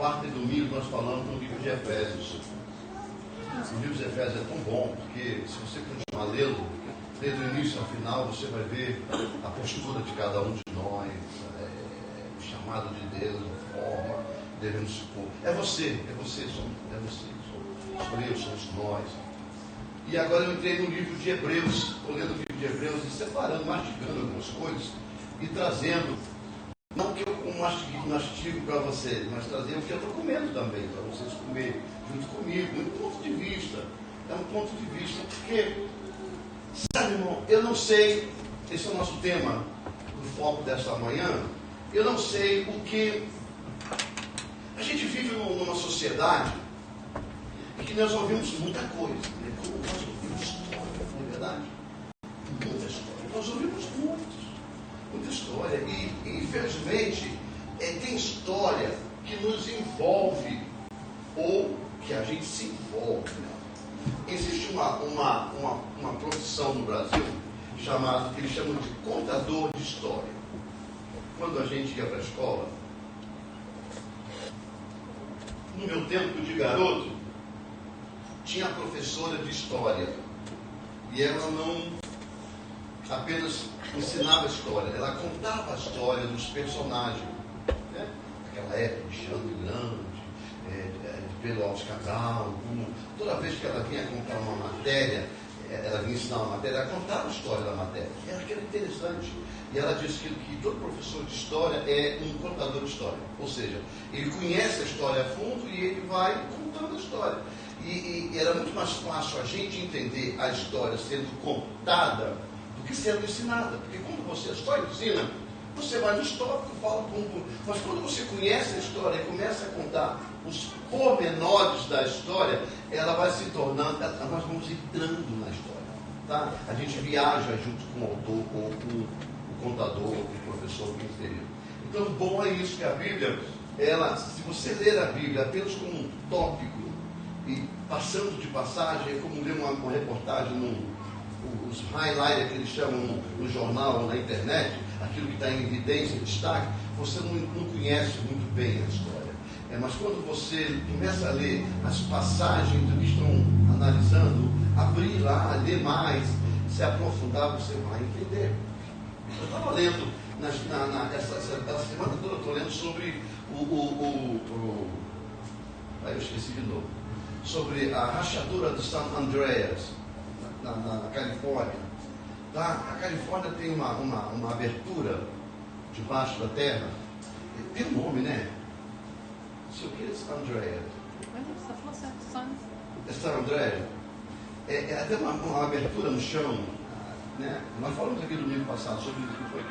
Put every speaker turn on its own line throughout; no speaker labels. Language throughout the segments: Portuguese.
quarta e domingo nós falamos no livro de Efésios. O livro de Efésios é tão bom, porque se você continuar lendo, desde o início ao final, você vai ver a postura de cada um de nós, o chamado de Deus, a forma, devemos supor. É você, sou eu, somos nós. E agora eu entrei no livro de Hebreus, estou lendo o livro de Hebreus e separando, mastigando algumas coisas e trazendo, não que eu mastigo para vocês, mas trazer o que eu estou comendo também, para vocês comerem junto comigo, um ponto de vista. É um ponto de vista, porque, sabe, irmão, eu não sei, esse é o nosso tema do foco desta manhã, eu não sei o que. A gente vive numa sociedade em que nós ouvimos muita coisa, né? Como nós ouvimos história, não é verdade? Muita história. Nós ouvimos muita história. E infelizmente, tem história que nos envolve ou que a gente se envolve. Né? Existe uma profissão no Brasil chamada, que eles chamam de contador de história. Quando a gente ia para a escola, no meu tempo de garoto, tinha a professora de história. E ela não apenas ensinava a história, ela contava a história dos personagens. Né? Aquela época de Xandre Grande, de Pedro Alves Cabral. Toda vez que ela vinha contar uma matéria, ela vinha ensinar uma matéria, ela contava a história da matéria. E era interessante. E ela disse que todo professor de história é um contador de história. Ou seja, ele conhece a história a fundo e ele vai contando a história. E era muito mais fácil a gente entender a história sendo contada do que sendo ensinada. Porque quando você só ensina, você vai no tópicos, fala com. Mas quando você conhece a história e começa a contar os pormenores da história, ela vai se tornando, nós vamos entrando na história. Tá? A gente viaja junto com o autor, com o contador, o professor que inseriu. Então, bom é isso, que a Bíblia, se você ler a Bíblia apenas como um tópico, e passando de passagem, é como ler uma reportagem, os highlights que eles chamam no jornal ou na internet, aquilo que está em evidência, em destaque, você não conhece muito bem a história. Mas quando você começa a ler as passagens do que estão analisando, abrir lá, ler mais, se aprofundar, você vai entender. Eu estava lendo, essa semana toda eu estou lendo sobre aí eu esqueci de novo. Sobre a rachadura do San Andreas, na Califórnia. Tá? A Califórnia tem uma abertura debaixo da terra. Tem um nome, né? Isso aqui é San Andreas. É San Andreas. Tem uma abertura no chão. Né? Nós falamos aqui domingo passado sobre isso que foi.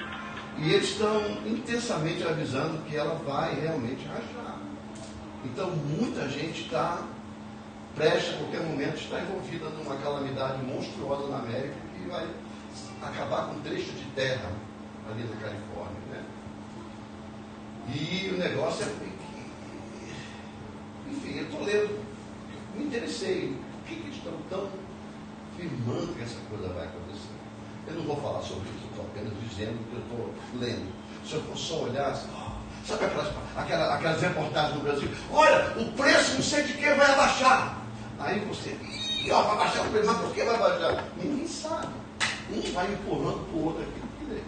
E eles estão intensamente avisando que ela vai realmente rachar. Então, muita gente está prestes a qualquer momento estar envolvida numa calamidade monstruosa na América que vai acabar com um trecho de terra ali na Califórnia. Né? E o negócio enfim, eu estou lendo, me interessei. Por que eles estão tão afirmando que essa coisa vai acontecer? Eu não vou falar sobre isso, estou apenas dizendo que eu estou lendo. Se eu for só olhar assim, sabe aquelas reportagens no Brasil? Olha, o preço não sei de que vai abaixar. Aí você, vai baixar o preço, mas por que vai baixar? Ninguém sabe. Um vai empurrando para o outro aquilo que lê.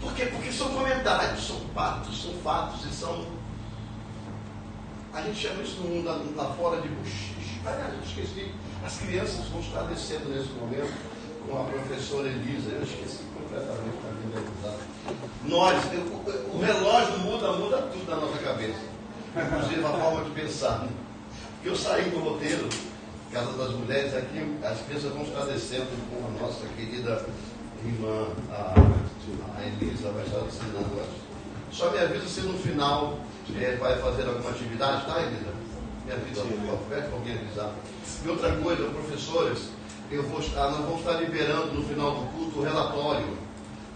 Por quê? Porque são comentários, são fatos e são. A gente chama isso no mundo lá fora de buchiche. Aliás, eu esqueci. As crianças vão estar descendo nesse momento com a professora Elisa. Eu esqueci completamente para mim lembrar. O relógio muda tudo na nossa cabeça. Inclusive a forma de pensar. Né? Porque eu saí do roteiro, Casa das Mulheres, aqui as crianças vão estar descendo com a nossa querida irmã, a Elisa, vai estar ensinando. Só me avisa se no final vai fazer alguma atividade, tá, Elisa? Me avisa, pede para alguém avisar. E outra coisa, professores, nós vamos estar liberando no final do culto o relatório,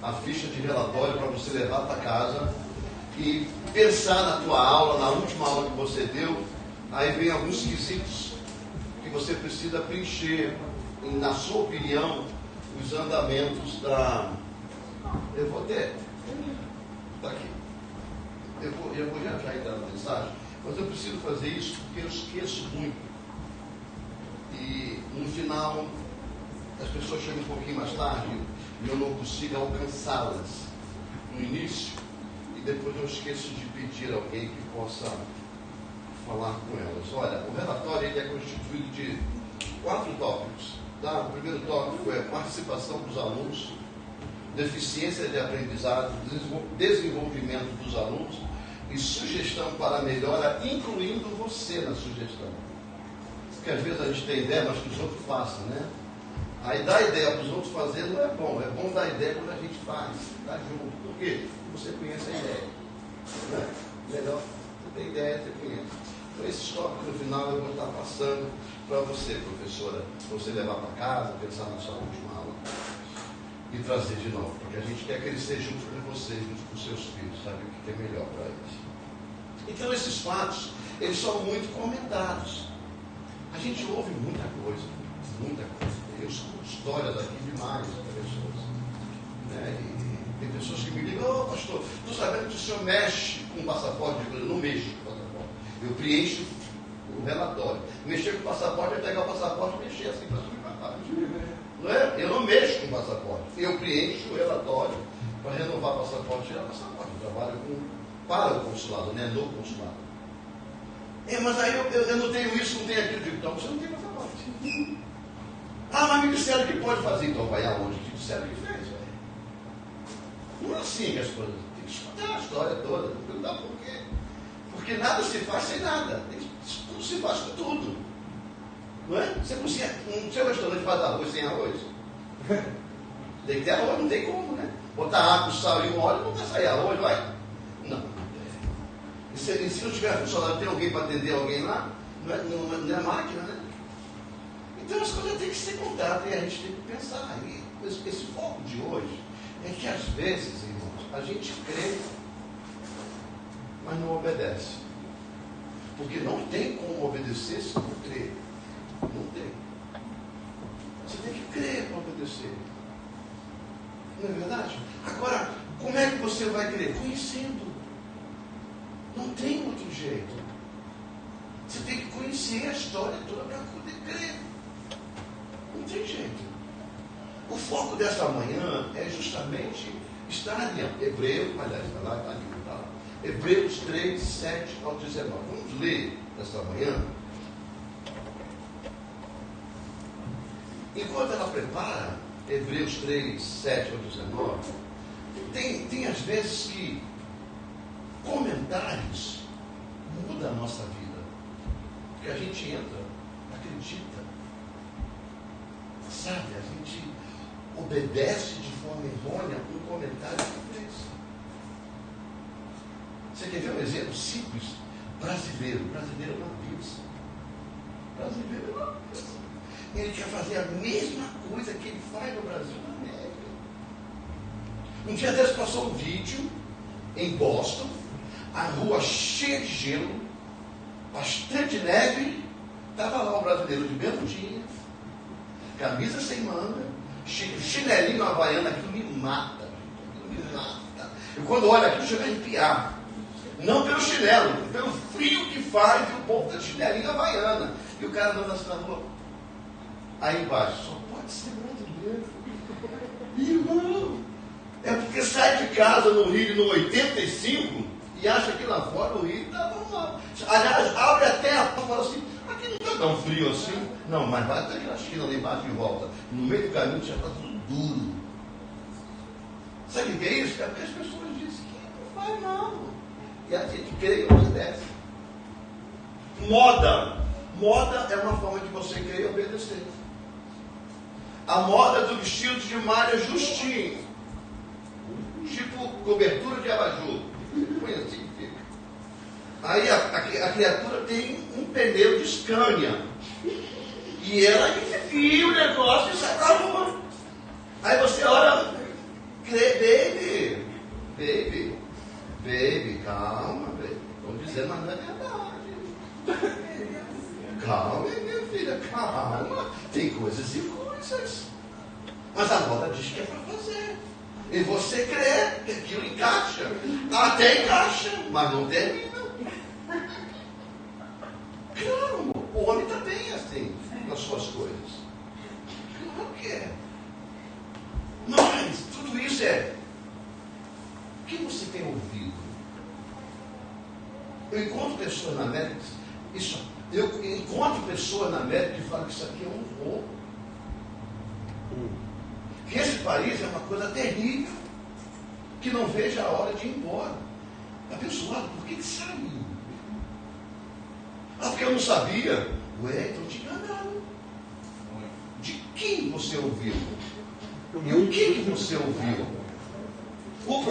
a ficha de relatório para você levar para casa e pensar na tua aula, na última aula que você deu. Aí vem alguns quesitos que você precisa preencher, na sua opinião, os andamentos da. Eu vou ter. Está aqui. eu vou já entrar na mensagem, mas eu preciso fazer isso porque eu esqueço muito. E no final, as pessoas chegam um pouquinho mais tarde e eu não consigo alcançá-las no início, e depois eu esqueço de pedir a alguém que possa falar com elas. Olha, o relatório ele é constituído de 4 tópicos. Tá? O primeiro tópico é participação dos alunos, deficiência de aprendizado, desenvolvimento dos alunos e sugestão para melhora, incluindo você na sugestão. Porque às vezes a gente tem ideia, mas que os outros façam, né? Aí dar ideia para os outros fazerem não é bom dar ideia quando a gente faz, está junto. Por quê? Porque você conhece a ideia. Né? Melhor você ter ideia, você conhece. Então esses tópicos no final eu vou estar passando para você, professora, para você levar para casa, pensar na sua última aula e trazer de novo, porque a gente quer crescer junto com vocês, junto com seus filhos, sabe o que é melhor para eles. Então esses fatos, eles são muito comentados. A gente ouve muita coisa. Eu escuto histórias aqui demais de pessoas. Né? E tem pessoas que me ligam, pastor, estou sabendo que o senhor mexe com o passaporte. Eu não mexo com o passaporte. Eu preencho o relatório. Mexer com o passaporte é pegar o passaporte e mexer assim para cima e para baixo. Não é? Eu não mexo com o passaporte. Eu preencho o relatório para renovar o passaporte e tirar o passaporte. Eu trabalho para o consulado, né? No consulado. Mas aí eu não tenho isso, não tenho aquilo. Eu digo, então você não tem passaporte. Mas me disseram que pode fazer, então vai aonde? Que disseram que fez. Não é assim que as coisas. Tem que escutar a história toda, não perguntar por quê. Porque nada se faz sem nada. Tudo se faz com tudo. Não é? Você cozinha, um seu restaurante faz arroz sem arroz. Tem que ter arroz, não tem como, né? Botar água, sal e um óleo, não vai sair arroz, vai? Não. E se não tiver funcionário, tem alguém para atender alguém lá? Não é máquina, né? Então as coisas têm que ser contadas e a gente tem que pensar. E esse foco de hoje é que às vezes, irmãos, a gente crê, mas não obedece. Porque não tem como obedecer se não crer. Não tem. Você tem que crer para obedecer. Não é verdade? Agora, como é que você vai crer? Conhecendo. Não tem outro jeito. Você tem que conhecer a história toda para poder crer. Não tem jeito. O foco desta manhã é justamente estar em Hebreus, aliás, está lá, está aqui, está lá. Hebreus 3, 7 ao 19. Vamos ler esta manhã. Enquanto ela prepara, Hebreus 3, 7 ao 19, tem às vezes que comentários mudam a nossa vida. Porque a gente entra, acredita, sabe, a gente obedece de forma errônea um comentário que fez. Você quer ver um exemplo simples? Brasileiro é uma bênção. Brasileiro é uma bênção. Ele quer fazer a mesma coisa que ele faz no Brasil na América. Um dia desse passou um vídeo em Boston, a rua cheia de gelo, bastante neve, estava lá o brasileiro de bermudinha, camisa sem manga, chinelinho na havaiana, aquilo me mata. E quando olha aquilo, chega a arrepiar. Não pelo chinelo, pelo frio que faz, e o povo tá de chinelinho havaiana. E o cara andando assim na rua. Aí embaixo, só pode ser brasileiro. Irmão, é porque sai de casa no Rio no 85 e acha que lá fora o Rio está normal. Aliás, abre até a porta e fala assim, aqui não está tão frio assim. Não, mas vai até aquela esquina lá embaixo e volta. No meio do caminho já está tudo duro. Sabe o que é isso? É porque as pessoas dizem que não faz mal. E a gente crê e obedece. Moda. Moda é uma forma de você crer e obedecer. A moda do vestido de malha justinho. Tipo cobertura de abajur. Foi assim que fica. Aí a criatura tem um pneu de Scania. E ela enfia o negócio e sai pra rua. Aí você olha, crê, baby, calma, baby. Estou dizendo, mas não é verdade. Calma, minha filha, calma. Tem coisas e coisas. Mas a moda diz que é para fazer. E você crê que aquilo encaixa. Até encaixa, mas não termina. Claro, o homem também é assim nas suas coisas. Claro que é. Mas tudo isso o que você tem ouvido? Eu encontro pessoas na América, eu encontro pessoas na América que falam que isso aqui é um roubo. Que esse país é uma coisa terrível, que não vejo a hora de ir embora. Abençoado, por que saiu? Porque eu não sabia. Ué, então te enganaram. De quem você ouviu? E o que você ouviu? O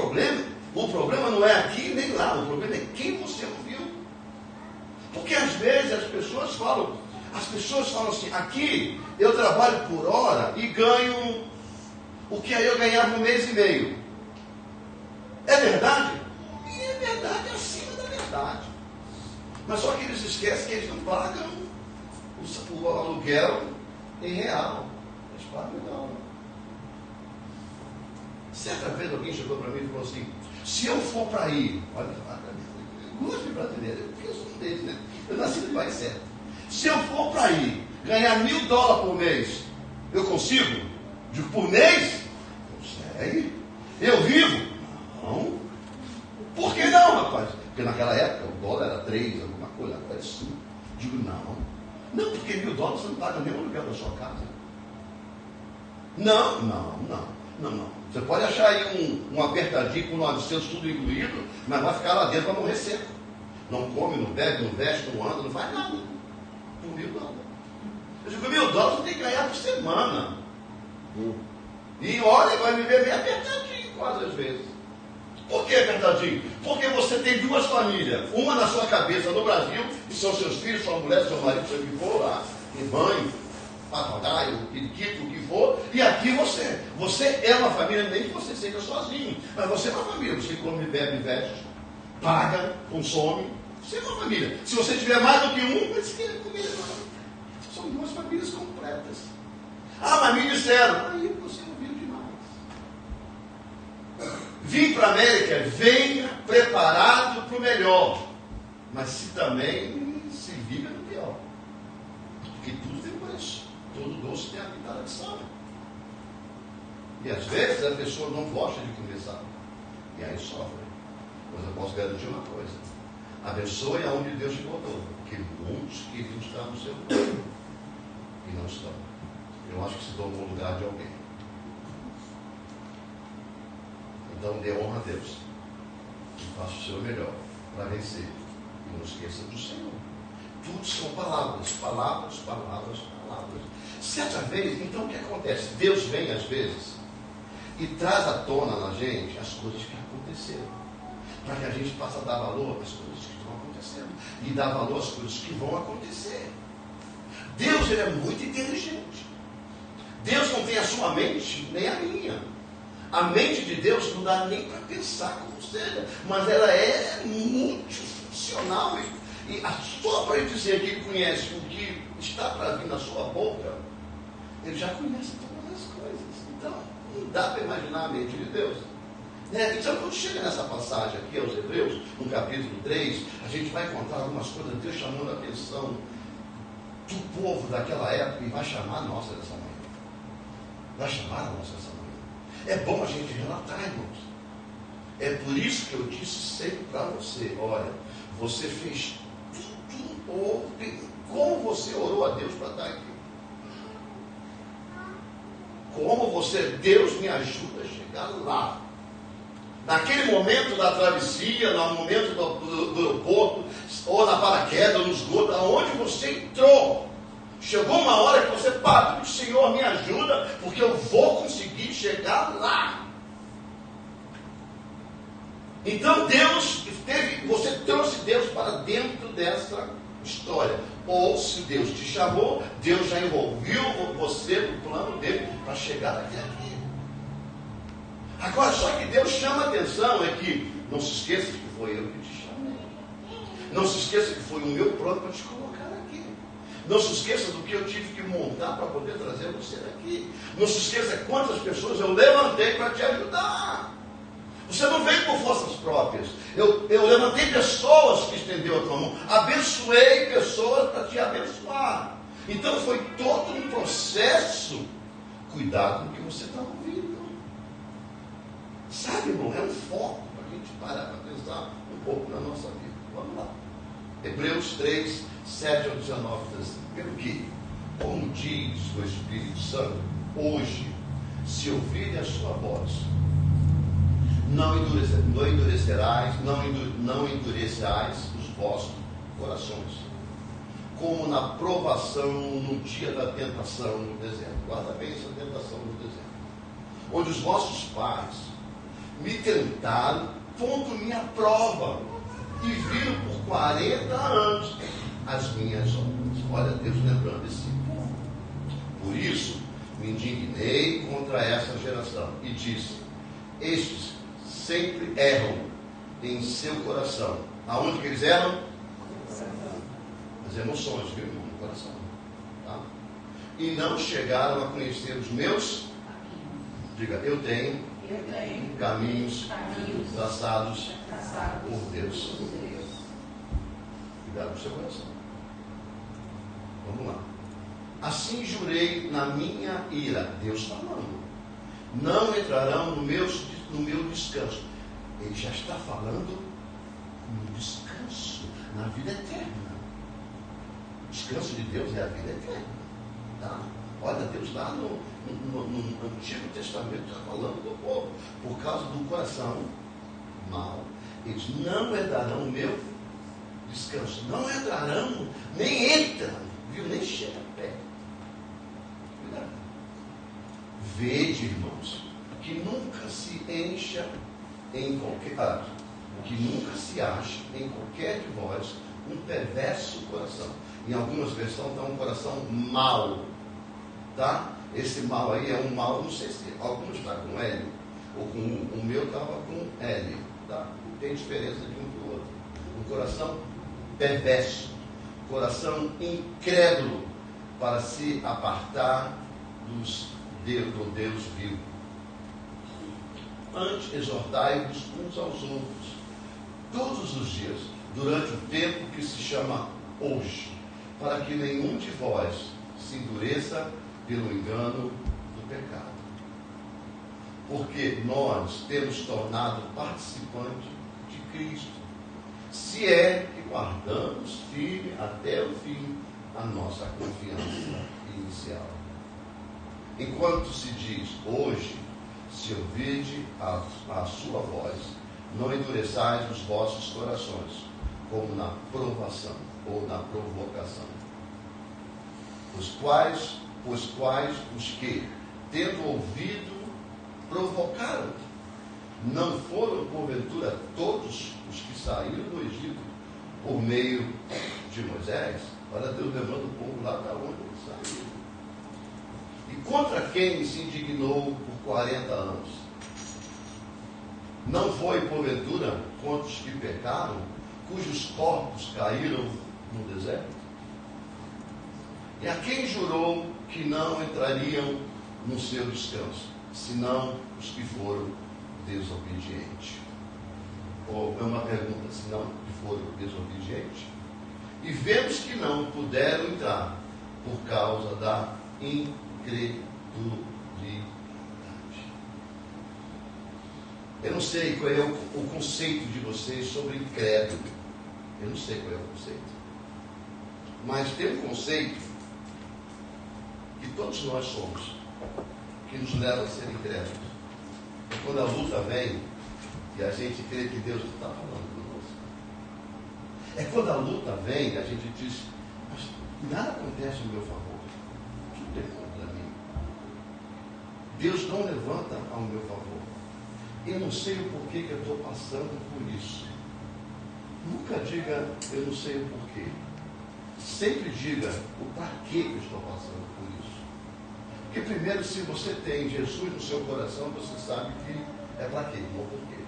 problema não é aqui nem lá, o problema é quem você ouviu. Porque às vezes as pessoas falam assim, aqui eu trabalho por hora e ganho o que aí eu ganhava 1 mês e meio. É verdade? E é verdade, acima da verdade. Mas só que eles esquecem que eles não pagam o aluguel em real. Eles pagam em dólar. Certa vez alguém chegou para mim e falou assim, se eu for para aí, olha, gosto de brasileiro, porque eu sou um deles, né? Eu nasci no país certo. Se eu for para aí ganhar $1.000 por mês, eu consigo? Digo, por mês? Consegue. Eu vivo? Não. Por que não, rapaz? Porque naquela época o dólar era 3, alguma coisa, agora é 5. Digo, não. Não, porque $1.000 você não paga nem o aluguel da sua casa. Não. Você pode achar aí um apertadinho com 900 tudo incluído, mas vai ficar lá dentro para morrer seco. Não come, não bebe, não veste, não anda, não faz nada. Por $1.000. Eu digo, $1.000 você tem que ganhar por semana. E olha, vai viver bem apertadinho quase às vezes. Por que apertadinho? Porque você tem 2 famílias. Uma na sua cabeça no Brasil, que são seus filhos, sua mulher, seu marido, seu que for lá, em banho, papagaio, periquito, o que for, e aqui você. Você é uma família, nem que você seja sozinho, mas você é uma família. Você come, bebe, veste, paga, consome. Você é uma família. Se você tiver mais do que um, vai se querer comer. São 2 famílias completas. Mas me disseram, aí você ouviu demais. Vim para a América, venha preparado para o melhor, mas se também se liga no pior. Porque tudo tem preço. Todo doce tem a pitada de sal. E às vezes a pessoa não gosta de comer sal. E aí sofre. Mas eu posso garantir uma coisa. Abençoe aonde Deus te botou. Porque muitos queriam estar no seu lugar. E não estão. Eu acho que se tornou no lugar de alguém. Então dê honra a Deus. E faça o seu melhor para vencer. E não esqueça do Senhor. Tudo são palavras. Certa vez, então o que acontece? Deus vem às vezes e traz à tona na gente as coisas que aconteceram. Para que a gente possa dar valor às coisas que estão acontecendo. E dar valor às coisas que vão acontecer. Deus, ele é muito inteligente. Deus não tem a sua mente, nem a minha. A mente de Deus não dá nem para pensar como seja, mas ela é multifuncional. E só para ele dizer que ele conhece o que está para vir na sua boca, ele já conhece todas as coisas. Então, não dá para imaginar a mente de Deus. Então, quando chega nessa passagem aqui aos Hebreus, no capítulo 3, a gente vai encontrar algumas coisas de Deus chamando a atenção do povo daquela época e vai chamar a nossa dessa manhã. Vai chamar a nossa dessa manhã. É bom a gente relatar, irmãos. É por isso que eu disse sempre para você, olha, você fez tudo, como você orou a Deus para estar aqui. Como você, Deus me ajuda a chegar lá. Naquele momento da travessia, no momento do aeroporto, ou na paraquedas, ou no esgoto, aonde você entrou, chegou uma hora que você parou, Senhor, me ajuda, porque eu vou conseguir chegar lá. Então você trouxe Deus para dentro dessa história. Ou se Deus te chamou, Deus já envolveu você no plano dele para chegar até aqui. Agora, só que Deus chama a atenção é que não se esqueça que foi eu que te chamei. Não se esqueça que foi o meu plano para te colocar aqui. Não se esqueça do que eu tive que montar para poder trazer você aqui. Não se esqueça quantas pessoas eu levantei para te ajudar. Você não veio por forças próprias. Eu levantei pessoas que estenderam a tua mão. Abençoei pessoas para te abençoar. Então foi todo um processo. Cuidado com o que você está ouvindo. Sabe, irmão, é um foco para a gente parar para pensar um pouco na nossa vida. Vamos lá. Hebreus 3, 7 ao 19 diz assim: pelo que, como diz o Espírito Santo, hoje, se ouvirem a sua voz, não endurecerás os vossos corações, como na provação no dia da tentação no deserto. Guarda bem essa tentação no deserto. Onde os vossos pais me tentaram, pondo minha prova, e viram por 40 anos as minhas obras. Olha, Deus lembrando esse povo. Por isso, me indignei contra essa geração e disse: estes sempre erram em seu coração. Aonde que eles erram? As emoções, viu, irmão, no coração. Tá? E não chegaram a conhecer os meus. Diga, eu tenho caminhos traçados por Deus. Cuidado com o seu coração. Vamos lá. Assim jurei na minha ira. Deus falando. Não entrarão no meu descanso. Ele já está falando no descanso, na vida eterna. O descanso de Deus é a vida eterna. Tá? Olha, Deus lá no Antigo Testamento está falando do povo. Por causa do coração mau, eles não herdarão o meu descanso. Não entrarão, nem entram, viu? Nem chega perto. Cuidado. Vede, irmãos, que nunca se encha em qualquer, que nunca se ache em qualquer de vós um perverso coração. Em algumas versões está um coração mau, tá? Esse mal aí é um mal, não sei se alguns está com L, ou com o meu estava com L, tá? Tem diferença de um para o outro. Um coração perverso, coração incrédulo, para se apartar do Deus vivo. Antes, exortai-vos uns aos outros, todos os dias, durante o tempo que se chama hoje, para que nenhum de vós se endureça pelo engano do pecado. Porque nós temos tornado participante de Cristo, se é que guardamos firme até o fim a nossa confiança inicial. Enquanto se diz hoje, se ouvirdes a sua voz, não endureçais os vossos corações, como na provação ou na provocação, os quais os que, tendo ouvido, provocaram. Não foram, porventura, todos os que saíram do Egito por meio de Moisés? Olha, Deus levando o povo lá da onde eles saíram. E contra quem se indignou por 40 anos? Não foi, porventura, contra os que pecaram, cujos corpos caíram no deserto? E a quem jurou que não entrariam no seu descanso, senão os que foram desobedientes? Ou é uma pergunta, senão os que foram desobedientes? E vemos que não puderam entrar por causa da incredulidade. Eu não sei qual é o conceito de vocês sobre incrédulo. Eu não sei qual é o conceito. Mas tem um conceito que todos nós somos, que nos leva a ser incrédulos. É quando a luta vem e a gente crê que Deus está falando conosco. É quando a luta vem e a gente diz: mas nada acontece ao meu favor. Tudo é contra mim. Deus não levanta ao meu favor. Eu não sei o porquê que eu estou passando por isso. Nunca diga, eu não sei o porquê. Sempre diga o para que eu estou passando por isso. Porque primeiro, se você tem Jesus no seu coração, você sabe que é para quê, não por quê.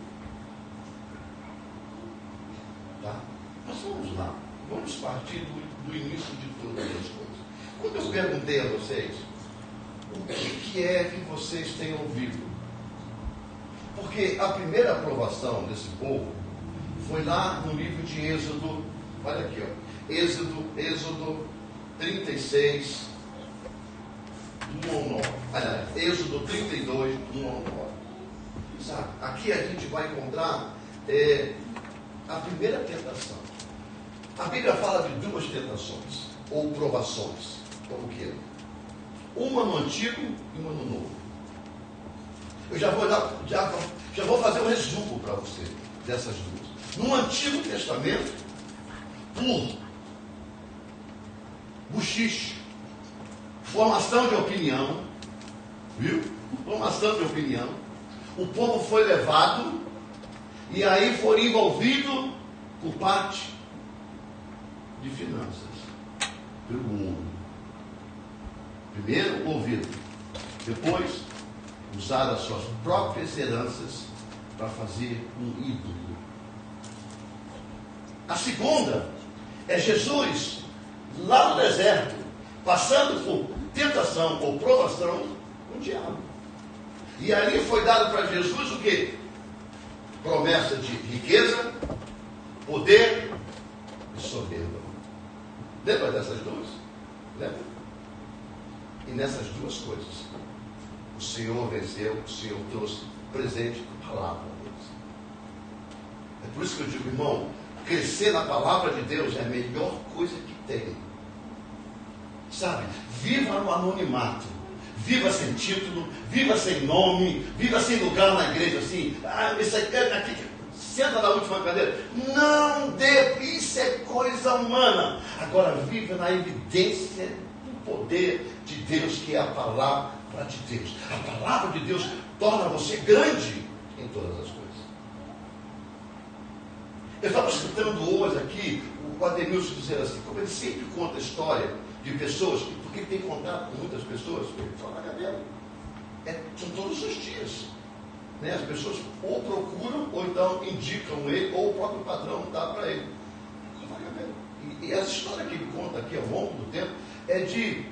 Tá? Mas vamos lá. Vamos partir do início de todas as coisas. Quando eu perguntei a vocês, o que é que vocês têm ouvido? Porque a primeira aprovação desse povo foi lá no livro de Êxodo, olha aqui, ó, Êxodo 36, 1 ao 9. Aliás, Êxodo 32, 1 ao 9. Sabe? Aqui a gente vai encontrar a primeira tentação. A Bíblia fala de duas tentações, ou provações, como queira. Uma no Antigo e uma no Novo. Eu já vou fazer um resumo para você dessas duas. No Antigo Testamento, por buchiche, formação de opinião, viu? Formação de opinião. O povo foi levado e aí foi envolvido por parte de finanças, pelo mundo. Primeiro, ouvido. Depois, usar as suas próprias heranças para fazer um ídolo. A segunda é Jesus, lá no deserto, passando por tentação ou provação com o diabo. E ali foi dado para Jesus o quê? Promessa de riqueza, poder e soberba. Lembra dessas duas? Lembra? E nessas duas coisas, o Senhor venceu, o Senhor trouxe presente a palavra de Deus. É por isso que eu digo, irmão, crescer na palavra de Deus é a melhor coisa que tem. Sabe? Viva no anonimato. Viva sem título, viva sem nome, viva sem lugar na igreja assim. Isso aqui, senta na última cadeira. Não dê, isso é coisa humana. Agora viva na evidência do poder de Deus, que é a palavra de Deus. A palavra de Deus torna você grande em todas as coisas. Eu estava escutando hoje aqui o Ademilson dizer assim, como ele sempre conta a história de pessoas, porque ele tem contato com muitas pessoas, ele fala, cabelo. São todos os dias. Né? As pessoas ou procuram, ou então indicam ele, ou o próprio padrão dá para ele. E essa história que ele conta aqui ao longo do tempo é de,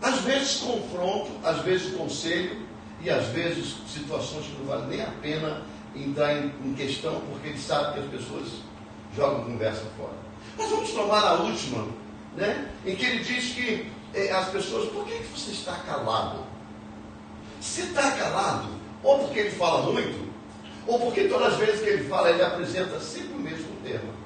às vezes, confronto, às vezes conselho, e às vezes situações que não valem nem a pena entrar em questão, porque ele sabe que as pessoas jogam conversa fora. Mas vamos tomar a última, né? Em que ele diz que as pessoas, por que você está calado? Se está calado, ou porque ele fala muito, ou porque todas as vezes que ele fala, ele apresenta sempre o mesmo tema.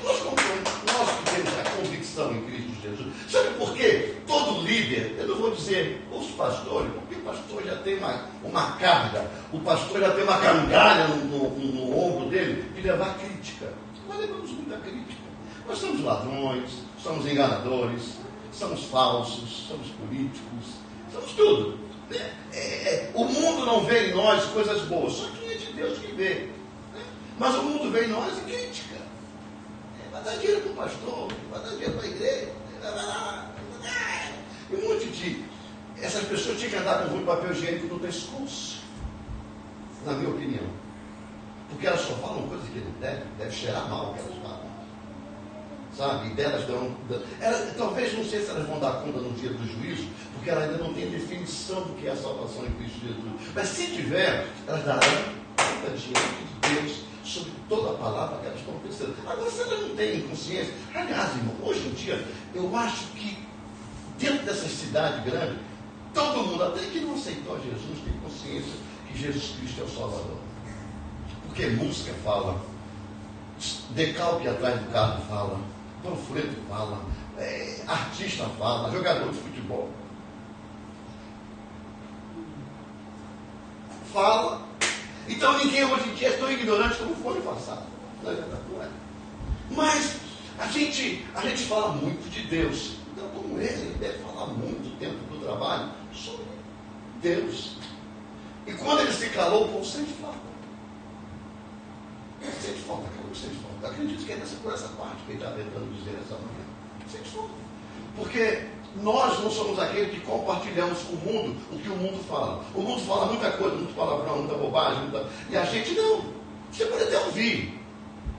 Nós que temos a convicção em Cristo Jesus, sabe por quê? Todo líder, eu não vou dizer os pastores, porque o pastor já tem uma carga, o pastor já tem uma cangalha no ombro dele de levar crítica. Nós levamos muita crítica. Nós somos ladrões, somos enganadores, somos falsos, somos políticos, somos tudo. O mundo não vê em nós coisas boas, só quem é de Deus que vê. Mas o mundo vê em nós em crítica. Vai dar dinheiro para o pastor, vai dar dinheiro para a igreja. E um monte de... Essas pessoas tinham que andar com muito papel higiênico no pescoço, na minha opinião. Porque elas só falam coisas que deve cheirar mal o que elas falam. Sabe? E delas talvez, não sei se elas vão dar conta no dia do juízo, porque elas ainda não têm definição do que é a salvação em Cristo Jesus. Mas se tiver, elas darão conta diante de Deus sobre toda a palavra que elas estão pensando. Agora, se elas não têm consciência, aliás, irmão, hoje em dia, eu acho que dentro dessa cidade grande, todo mundo, até que não aceitou Jesus, tem consciência que Jesus Cristo é o Salvador. Porque música fala, decalque atrás do carro fala, panfleto fala, artista fala, jogador de futebol fala. Então ninguém hoje em dia é tão ignorante como foi no passado. Não é verdade? Não é. Mas a gente fala muito de Deus. Então, como ele deve falar muito tempo do trabalho sobre Deus. E quando ele se calou, o povo sente falta. Sente falta, aquilo que sente falta. Acredito que é por essa parte que ele está tentando dizer essa manhã. Sente falta. Porque nós não somos aqueles que compartilhamos com o mundo o que o mundo fala. O mundo fala muita coisa, muito palavrão, muita bobagem, e a gente não. Você pode até ouvir,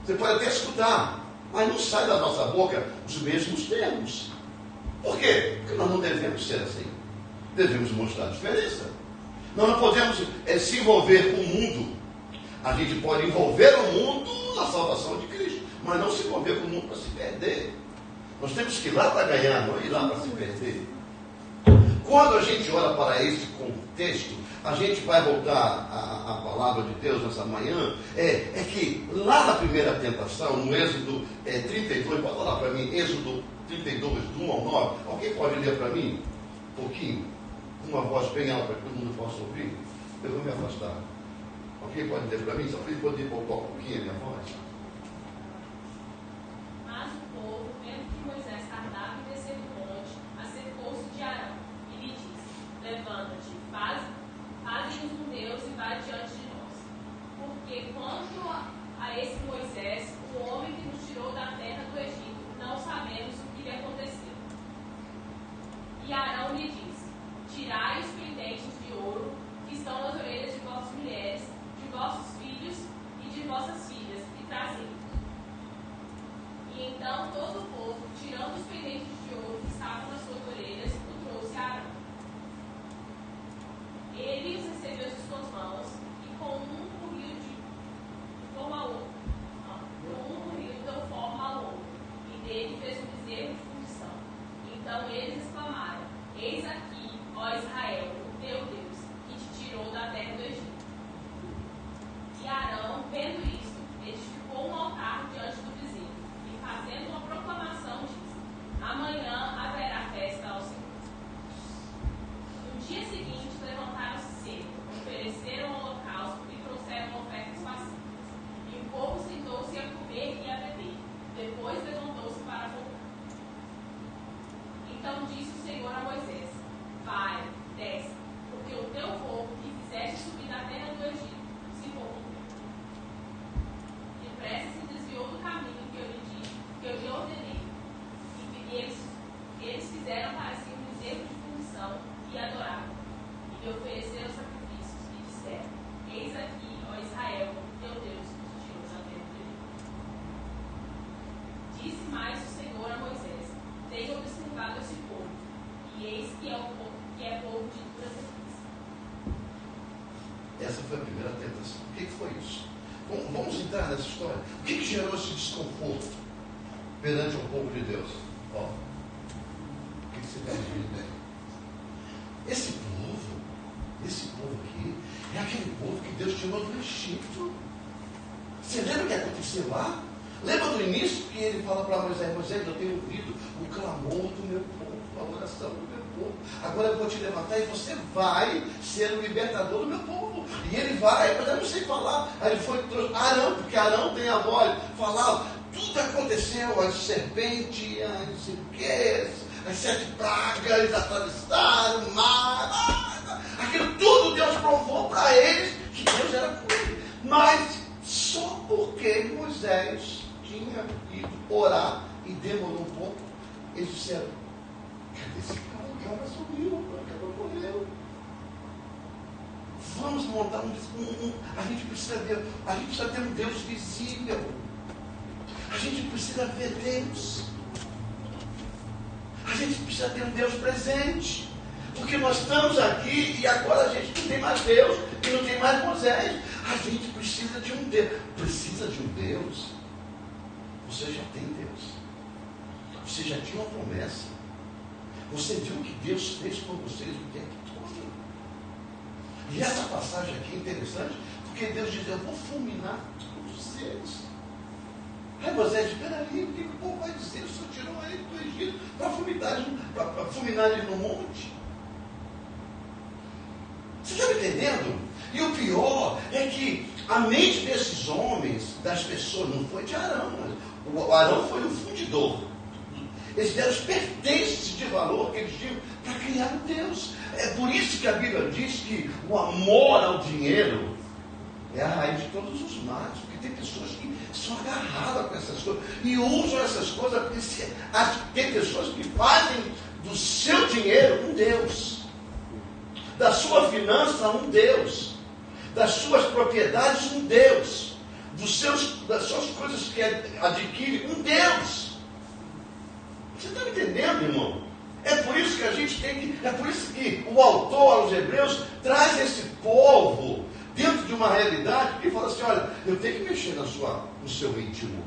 você pode até escutar, mas não sai da nossa boca os mesmos termos. Por quê? Porque nós não devemos ser assim. Devemos mostrar a diferença. Nós não podemos se envolver com o mundo. A gente pode envolver o mundo na salvação de Cristo, mas não se envolver com o mundo para se perder. Nós temos que ir lá para ganhar, não ir lá para se perder. Quando a gente olha para esse contexto, a gente vai voltar à palavra de Deus nessa manhã, é que lá na primeira tentação, no Êxodo 32, pode falar para mim, Êxodo 32, do 1 ao 9, alguém pode ler para mim um pouquinho? Uma voz bem alta para que todo mundo possa ouvir? Eu vou me afastar. Alguém pode ler para mim? Só para ele poder poupar um pouquinho a minha voz.
Mas o povo, vendo que Moisés tardava em descer do monte, acercou-se de Arão e lhe disse: levanta-te, faze-nos um Deus e vai diante de nós. Porque quanto a esse Moisés, o homem que nos tirou da terra do Egito, não sabemos o que lhe aconteceu. E Arão lhe disse: tirai os pendentes de ouro que estão nas orelhas de vossas mulheres, de vossos filhos e de vossas filhas, e trazei-os. E então todo o povo, tirando os pendentes de ouro que estavam nas suas orelhas, o trouxe a Arão. Ele os recebeu de suas mãos, e com um burril deu forma ao outro, e dele fez um bezerro de fundição. Então eles exclamaram: eis aqui, ó Israel, o teu Deus, que te tirou da terra do Egito. E Arão, vendo isto, edificou um altar diante do bezerro, e fazendo uma proclamação, disse: amanhã haverá festa ao Senhor. No dia seguinte, levantaram-se cedo, ofereceram holocausto e trouxeram ofertas pacíficas. E o povo sentou-se a comer e a beber. Depois levantou-se para voltar. Então disse o Senhor a Moisés: vai, desce, porque o teu povo que fizeste subir da terra do Egito se corrompeu. Depressa se desviou do caminho que eu lhe ordenei. E eles fizeram para si um bezerro de fundição e adoraram. E lhe ofereceram sacrifícios e disseram: eis aqui, ó Israel, teu Deus, que te tirou da terra do Egito. Disse mais o Senhor a Moisés: tenho observado esse povo, e eis que é povo de dura serviço.
Essa foi a primeira tentação. O que foi isso? Vamos entrar nessa história. O que gerou esse desconforto perante o povo de Deus? Ó, o que você está dizendo? Esse povo aqui, é aquele povo que Deus tirou do Egito. Você lembra o que aconteceu lá? Lembra do início que ele fala para Moisés: Moisés, eu tenho ouvido o clamor do meu povo, a oração do meu povo. Agora eu vou te levantar e você vai ser o libertador do meu povo. E ele vai, mas eu não sei falar. Aí ele foi, trouxe Arão, porque Arão tem a voz, falava, tudo aconteceu, as serpentes, as 7 pragas, atravessaram o mar, aquilo tudo Deus provou para eles que Deus era com ele. Mas só porque Moisés tinha ido orar e demorou um pouco, eles disseram: cadê esse cara? O cara sumiu, o cara morreu. Vamos montar a gente precisa ter um Deus visível. A gente precisa ver Deus. A gente precisa ter um Deus presente. Porque nós estamos aqui e agora a gente não tem mais Deus e não tem mais Moisés. A gente precisa de um Deus. Precisa de um Deus. Você já tem Deus. Você já tinha uma promessa. Você viu o que Deus fez com vocês o tempo todo. E essa passagem aqui é interessante, porque Deus diz: eu vou fulminar todos eles. Aí Moisés diz: peraí, o que o povo vai dizer? O Senhor tirou ele do Egito para fulminar ele no monte. Você está me entendendo? E o pior é que a mente desses homens, das pessoas, não foi de Arão, mas o Arão foi um fundidor. Eles deram os pertences de valor que eles tinham para criar um Deus. É por isso que a Bíblia diz que o amor ao dinheiro é a raiz de todos os males. Porque tem pessoas que são agarradas com essas coisas e usam essas coisas. Tem pessoas que fazem do seu dinheiro um Deus, da sua finança um Deus, das suas propriedades um Deus, das suas coisas que adquire um Deus. Você está me entendendo, irmão? É por isso que o autor aos Hebreus traz esse povo dentro de uma realidade que fala assim: olha, eu tenho que mexer no seu íntimo,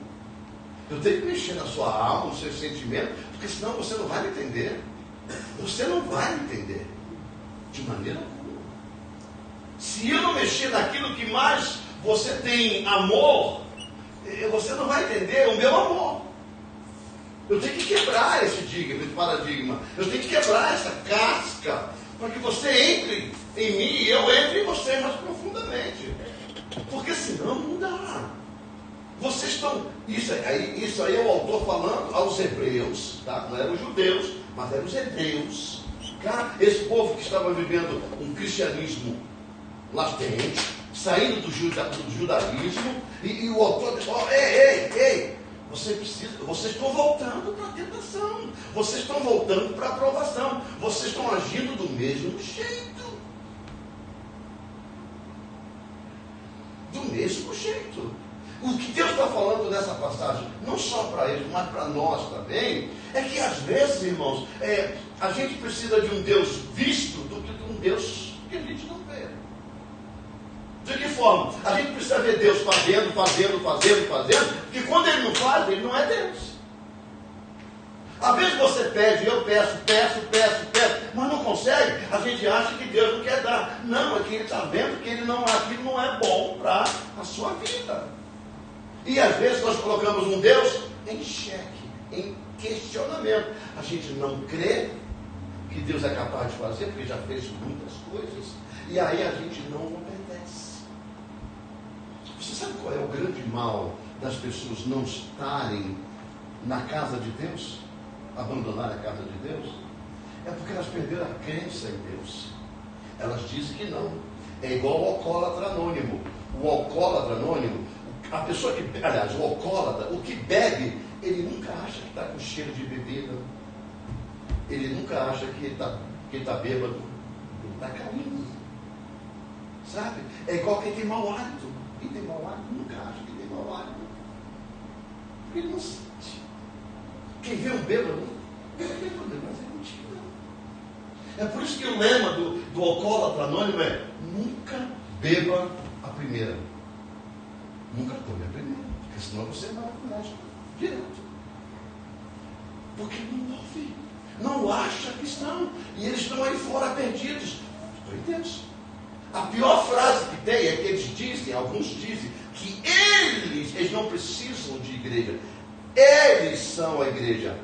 eu tenho que mexer na sua alma, no seu sentimento, porque senão você não vai me entender. Você não vai me entender de maneira alguma. Se eu não mexer naquilo que mais você tem amor, você não vai entender o meu amor. Eu tenho que quebrar esse paradigma. Eu tenho que quebrar essa casca para que você entre em mim e eu entre em você mais profundamente. Porque senão não dá. Vocês estão... Isso aí é o autor falando aos hebreus, tá? Não eram os judeus, mas eram os hebreus. Tá? Esse povo que estava vivendo um cristianismo latente, saindo do judaísmo, e o autor diz: ei, vocês estão voltando para a tentação, vocês estão voltando para a aprovação, vocês estão agindo do mesmo jeito. Do mesmo jeito. O que Deus está falando nessa passagem, não só para eles, mas para nós também, é que às vezes, irmãos, a gente precisa de um Deus visto do que de um Deus que a gente não vê. De que forma? A gente precisa ver Deus fazendo, porque quando Ele não faz, Ele não é Deus. Às vezes você pede, eu peço, mas não consegue, a gente acha que Deus não quer dar. Não, é que Ele está vendo que aquilo não é bom para a sua vida. E às vezes nós colocamos um Deus em xeque, em questionamento. A gente não crê que Deus é capaz de fazer, porque já fez muitas coisas, e aí a gente não obedece. Você sabe qual é o grande mal das pessoas não estarem na casa de Deus? Abandonar a casa de Deus? É porque elas perderam a crença em Deus. Elas dizem que não. É igual ao alcoólatra anônimo. O alcoólatra anônimo, a pessoa que, aliás, o alcoólatra, o que bebe, ele nunca acha que está com cheiro de bebida. Ele nunca acha que ele está bêbado. Ele está caindo. Sabe? É igual quem tem mau hálito. Quem tem mau hálito nunca acha que tem mau hálito. Porque ele não sente. Quem vê um bêbado, mas ele não tira. É por isso que o lema do alcoólatra anônimo é: nunca beba a primeira. Nunca tome a primeira, porque senão você vai para o direto. Porque não ouve, não acha que estão, e eles estão aí fora perdidos. Estou em Deus. A pior frase que tem é que eles dizem, alguns dizem, que eles não precisam de igreja. Eles são a igreja.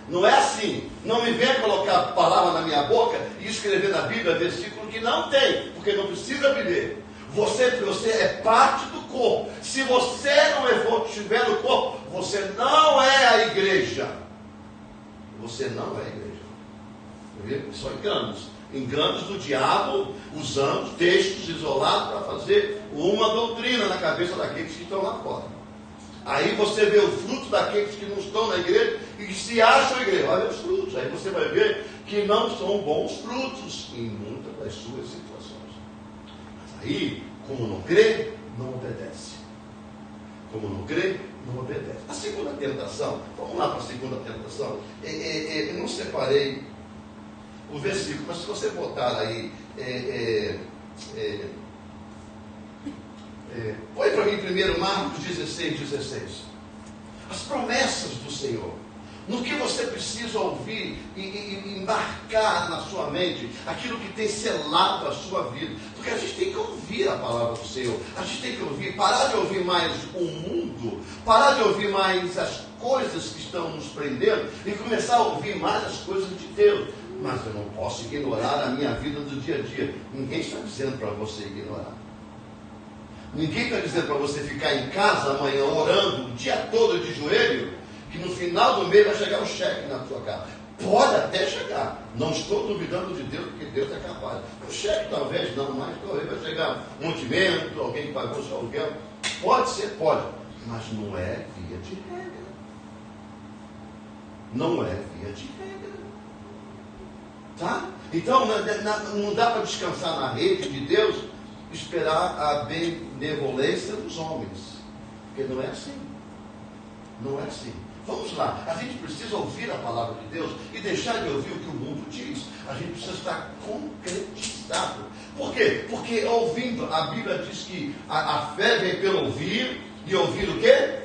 Não é assim. Não me venha colocar palavra na minha boca e escrever na Bíblia versículo que não tem, porque não precisa viver. Você é parte do corpo. Se você não estiver no corpo, você não é a igreja. Você não é a igreja. São enganos do diabo, usando textos isolados para fazer uma doutrina na cabeça daqueles que estão lá fora. Aí você vê o fruto daqueles que não estão na igreja e que se acham igreja. Olha os frutos. Aí você vai ver que não são bons frutos em muitas das suas situações. Mas aí, como não crê, não obedece. Como não crê, não obedece. A segunda tentação, vamos lá para a segunda tentação. Eu não separei o versículo, mas se você botar aí, põe para mim primeiro Marcos 16. As promessas do Senhor. No que você precisa ouvir e embarcar na sua mente aquilo que tem selado a sua vida. Porque a gente tem que ouvir a palavra do Senhor. A gente tem que ouvir, parar de ouvir mais o mundo, parar de ouvir mais as coisas que estão nos prendendo e começar a ouvir mais as coisas de Deus. Mas eu não posso ignorar a minha vida do dia a dia. Ninguém está dizendo para você ignorar. Ninguém está dizendo para você ficar em casa amanhã orando o dia todo de joelho, que no final do mês vai chegar um cheque na sua casa. Pode até chegar. Não estou duvidando de Deus, porque Deus é capaz. O cheque talvez não, mas talvez vai chegar um mantimento, alguém que pagou seu aluguel. Pode ser, pode. Mas não é via de regra. Não é via de regra. Tá? Então não dá para descansar na rede de Deus esperar a benevolência dos homens. Porque não é assim. Não é assim. Vamos lá, a gente precisa ouvir a palavra de Deus e deixar de ouvir o que o mundo diz. A gente precisa estar concretizado. Por quê? Porque ouvindo, a Bíblia diz que a fé vem pelo ouvir, e ouvir o quê?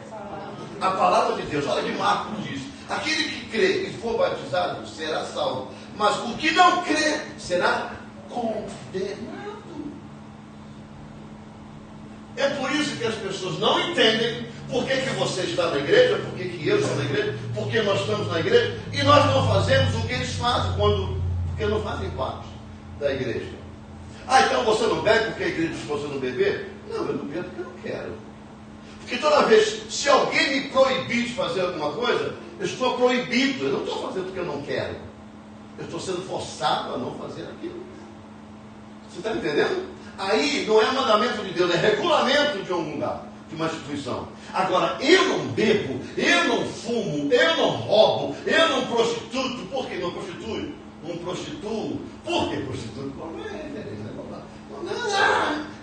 A palavra de Deus. Olha que Marcos diz: aquele que crê e for batizado será salvo, mas o que não crê será condenado. É por isso que as pessoas não entendem por que você está na igreja, por que eu estou na igreja, por que nós estamos na igreja, e nós não fazemos o que eles fazem, porque não fazem parte da igreja. Ah, então você não bebe porque a igreja diz que você não beber? Não, eu não bebo porque eu não quero. Porque toda vez, se alguém me proibir de fazer alguma coisa, eu estou proibido, eu não estou fazendo porque eu não quero. Eu estou sendo forçado a não fazer aquilo. Você está entendendo? Aí não é mandamento de Deus, é regulamento de um lugar, de uma instituição. Agora, eu não bebo, eu não fumo, eu não roubo, eu não prostituo. Por que não prostituo? Não prostituo. Por que prostituo?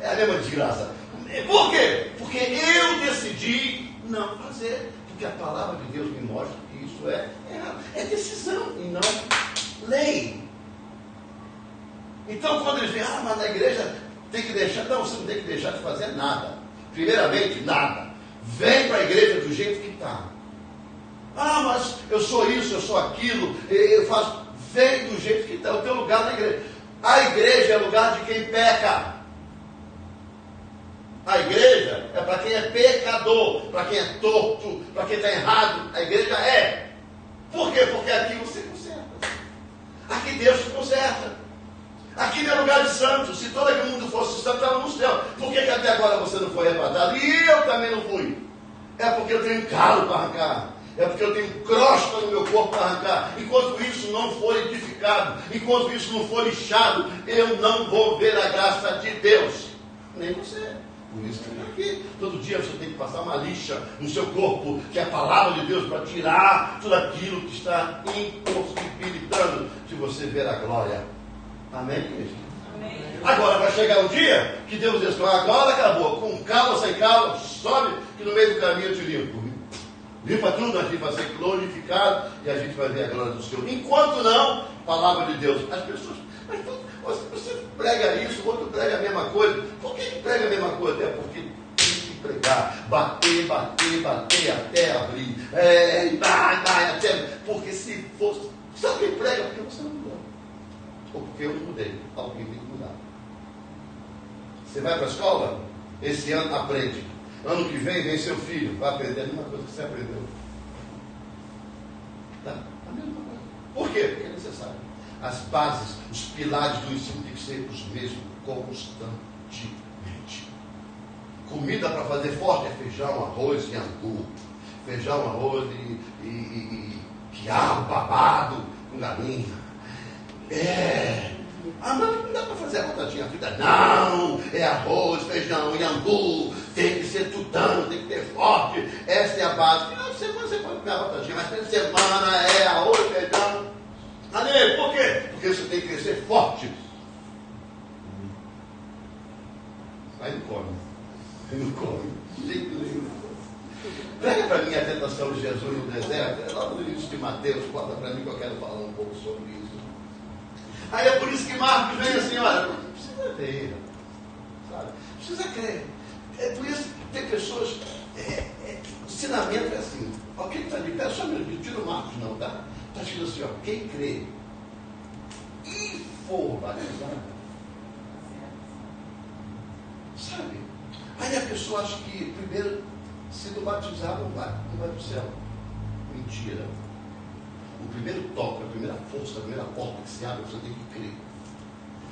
É a mesma desgraça. Por quê? Porque eu decidi não fazer. Porque a palavra de Deus me mostra que isso é errado. É decisão e não lei. Então, quando eles dizem, mas na igreja tem que deixar. Não, você não tem que deixar de fazer nada. Primeiramente, nada. Vem para a igreja do jeito que está. Ah, mas eu sou isso, eu sou aquilo, eu faço. Vem do jeito que está, o teu lugar na igreja. A igreja é lugar de quem peca. A igreja é para quem é pecador, para quem é torto, para quem está errado. A igreja é. Por quê? Porque aqui você conserta. Aqui Deus te conserta. Aqui não é lugar de santos. Se todo aquele mundo fosse santo, estava no céu. Por que até agora você não foi arrebatado? E eu também não fui. É porque eu tenho calo para arrancar. É porque eu tenho crosta no meu corpo para arrancar. Enquanto isso não for edificado, enquanto isso não for lixado, eu não vou ver a graça de Deus. Nem você. Por isso que eu estou aqui. Todo dia você tem que passar uma lixa no seu corpo, que é a palavra de Deus, para tirar tudo aquilo que está impossibilitando de você ver a glória. Amém, igreja? Amém. Agora vai chegar um dia que Deus diz: agora acabou, com calo ou sem calo, sobe, que no meio do caminho eu te limpo. Limpa tudo, a gente vai ser glorificado e a gente vai ver a glória do Senhor. Enquanto não, palavra de Deus. As pessoas, mas você prega isso, o outro prega a mesma coisa. Por que prega a mesma coisa? É porque tem que pregar, bater até abrir. Até. Porque se fosse. Sabe quem prega? Porque você não mudou. Ou porque eu não mudei. Alguém tem que mudar. Você vai para a escola? Esse ano aprende. Ano que vem seu filho. Vai aprender a mesma coisa que você aprendeu. Tá? A mesma coisa. Por quê? Porque é necessário. As bases, os pilares do ensino têm que ser os mesmos constantemente. Comida para fazer forte é feijão, arroz e angu. Feijão, arroz e quiabo, babado, com galinha. Mas não dá para fazer a batatinha frita. Não, é arroz, feijão e angu. Tem que ser tutano, tem que ter forte. Essa é a base. Final de semana você pode comer a batatinha, mas final de semana é arroz, feijão. Amém? Por quê? Porque você tem que crescer forte. Aí não come. Não come. De jeito nenhum. Prega para mim a tentação de Jesus no deserto. É logo no início de Mateus. Bota para mim que eu quero falar um pouco sobre isso. Aí é por isso que Marcos vem assim, olha, precisa ver, sabe? Precisa crer. É por isso que tem pessoas, ensinamento é assim, quem está ali, só um minuto, tira o Marcos não, tá? Está escrito assim, quem crê e for batizado, sabe? Aí a pessoa acha que primeiro, sendo batizado, não vai para o céu. Mentira. O primeiro toque, a primeira força, a primeira porta que se abre, você tem que crer.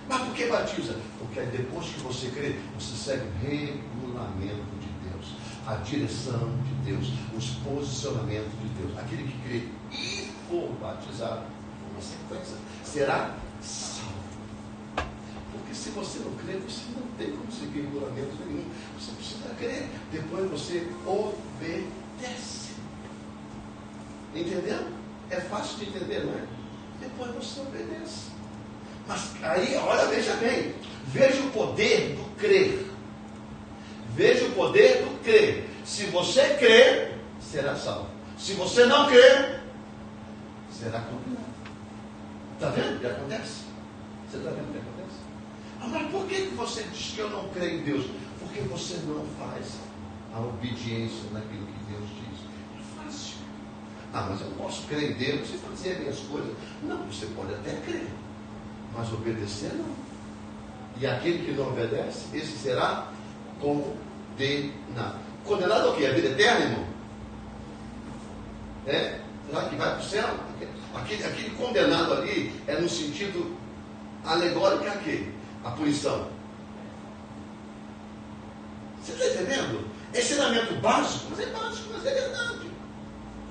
Mas por que batiza? Porque depois que você crê, você segue o regulamento de Deus, a direção de Deus, os posicionamentos de Deus. Aquele que crê e for batizado, uma sequência, será salvo. Porque se você não crê, você não tem como seguir regulamento nenhum. Você precisa crer. Depois você obedece. Entendeu? É fácil de entender, não é? Depois você obedece. Mas aí, olha, veja bem. Veja o poder do crer. Veja o poder do crer. Se você crer, será salvo. Se você não crer, será condenado. Está vendo o que acontece? Você está vendo o que acontece? Ah, mas por que você diz que eu não creio em Deus? Porque você não faz a obediência naquilo que Deus diz. É fácil. Ah, mas eu posso crer em Deus e fazer as minhas coisas. Não, você pode até crer, mas obedecer não. E aquele que não obedece, esse será condenado. Condenado ao quê? A vida eterna, irmão? Será que vai para o céu? Aquele condenado ali é no sentido alegórico a quê? A punição. Você está entendendo? É ensinamento básico, mas é básico, mas é verdade.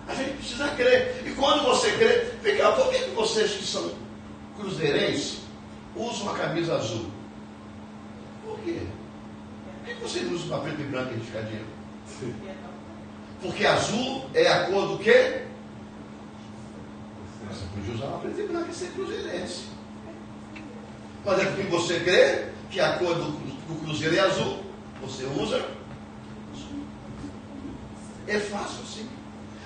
A gente precisa crer. E quando você crê, vem cá, por que vocês que são cruzeirenses usam uma camisa azul? Por quê? Por que vocês usam uma preta e branca riscadinha? Porque azul é a cor do quê? Você podia usar uma preta e branca e ser cruzeirense. Mas é porque você crê que a cor do cruzeiro é azul. Você usa azul. É fácil assim.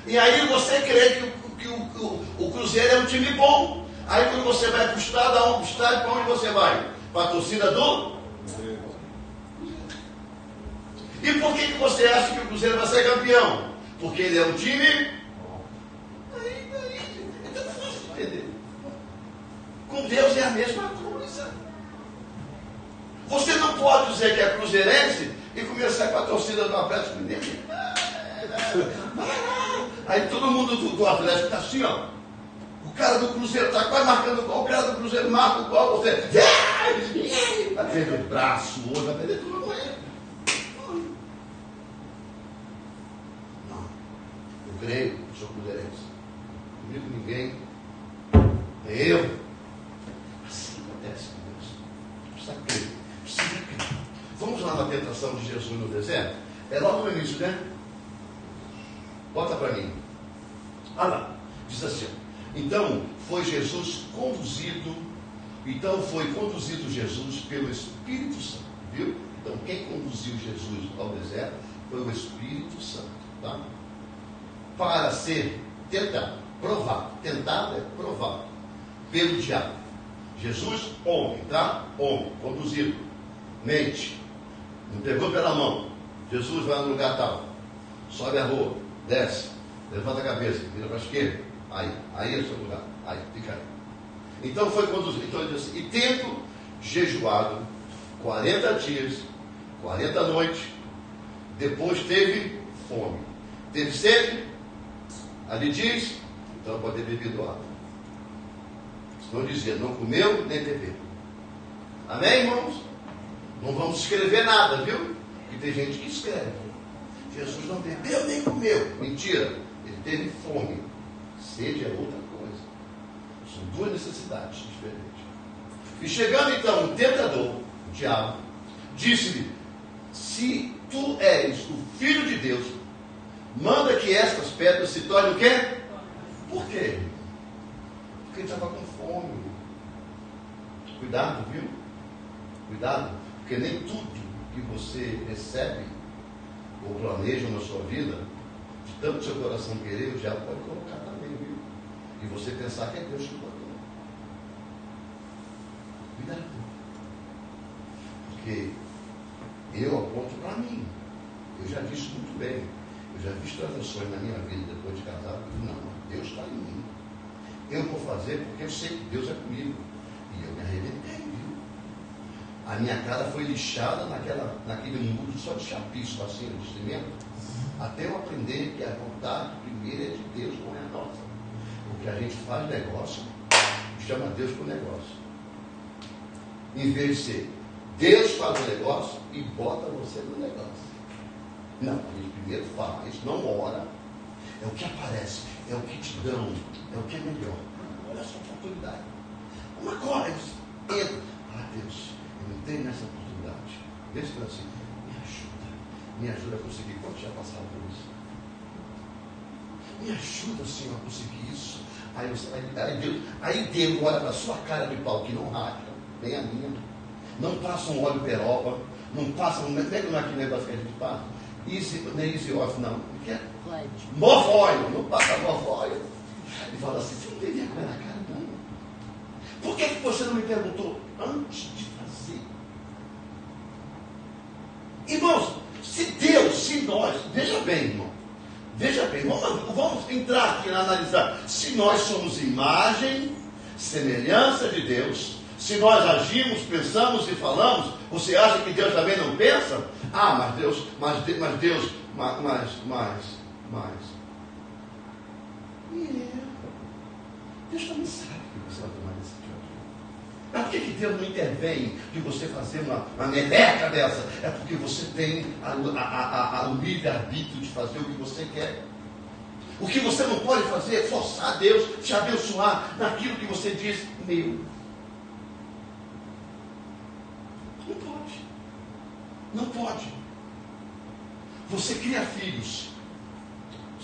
E aí você crê que o Cruzeiro é um time bom. Aí quando você vai para o estádio, para onde você vai? Para a torcida do Cruzeiro. E por que você acha que o Cruzeiro vai ser campeão? Porque ele é um time. Aí, é tão fácil de entender. Com Deus é a mesma coisa. Você não pode dizer que é cruzeirense e começar com a torcida do Atlético Mineiro. Aí todo mundo do Atlético está assim, ó. O cara do Cruzeiro está quase marcando o gol, o cara do Cruzeiro marca o gol, você vai perder braço, o outro vai perder tudo amanhã. Não. Eu creio, eu sou cruzeirense. Comigo ninguém. É eu. Assim acontece com Deus. Precisa crer. Precisa crer. Vamos lá na tentação de Jesus no deserto? É logo no início, né? Bota para mim. Ah lá. Diz assim. Então foi conduzido Jesus pelo Espírito Santo. Viu? Então quem conduziu Jesus ao deserto foi o Espírito Santo. Tá? Para ser tentado. Provado. Tentado é provado. Pelo diabo. Jesus, homem, tá? Homem, conduzido. Mente. Não pegou pela mão. Jesus vai no lugar tal. Sobe a rua. Desce. Levanta a cabeça. Vira para a esquerda. Aí é o seu lugar. Aí, fica aí. Então foi conduzido. Então ele diz assim, e tendo jejuado 40 dias, 40 noites, depois teve fome. Teve sede? Ali diz, então pode ter bebido água. Senão dizia, não comeu nem bebeu. Amém, irmãos? Não vamos escrever nada, viu? Porque tem gente que escreve. Jesus não bebeu nem comeu. Mentira. Ele teve fome. Sede é outra coisa. São duas necessidades diferentes. E chegando então o tentador, o diabo, disse-lhe, se tu és o Filho de Deus, manda que estas pedras se tornem o quê? Por quê? Porque ele estava com fome. Cuidado, viu? Cuidado, porque nem tudo que você recebe ou planeja na sua vida, de tanto seu coração querer, o diabo pode colocar também, viu? E você pensar que é Deus que botou. Cuidado. Porque eu aponto para mim. Eu já disse muito bem. Eu já fiz transações na minha vida depois de casado. E não, Deus está em mim. Eu vou fazer porque eu sei que Deus é comigo. E eu me arrebentei, viu? A minha cara foi lixada naquele muro só de chapiço, assim, de cimento. Até eu aprender que a vontade primeira é de Deus, não é a nossa. Porque a gente faz negócio, chama Deus para o negócio. Em vez de ser Deus faz o negócio e bota você no negócio. Não, a gente primeiro faz, não ora. É o que aparece, é o que te dão, é o que é melhor. Olha essa oportunidade. Uma coisa, entra. Ah, Deus, eu entrei nessa oportunidade. Deus fala assim, me ajuda a conseguir. Pode já passar por isso. Me ajuda, Senhor, a conseguir isso. Aí Deus olha para a sua cara de pau, que não racha, nem a minha. Não passa um óleo peroba, não passa, não é aquele negócio que a gente passa. Não é easy off, não. O que é? Morfólio, não passa morfólio. E fala assim, você não tem vergonha na cara, não. Por que você não me perguntou antes de fazer? Irmãos, se nós, veja bem, vamos entrar aqui e analisar. Se nós somos imagem, semelhança de Deus, se nós agimos, pensamos e falamos, você acha que Deus também não pensa? Ah, Deus também sabe que você vai tomar esse tipo. Mas por que Deus não intervém de você fazer uma meleca dessa? É porque você tem o livre-arbítrio de fazer o que você quer. O que você não pode fazer é forçar Deus te abençoar naquilo que você diz, meu. Não pode. Você cria filhos.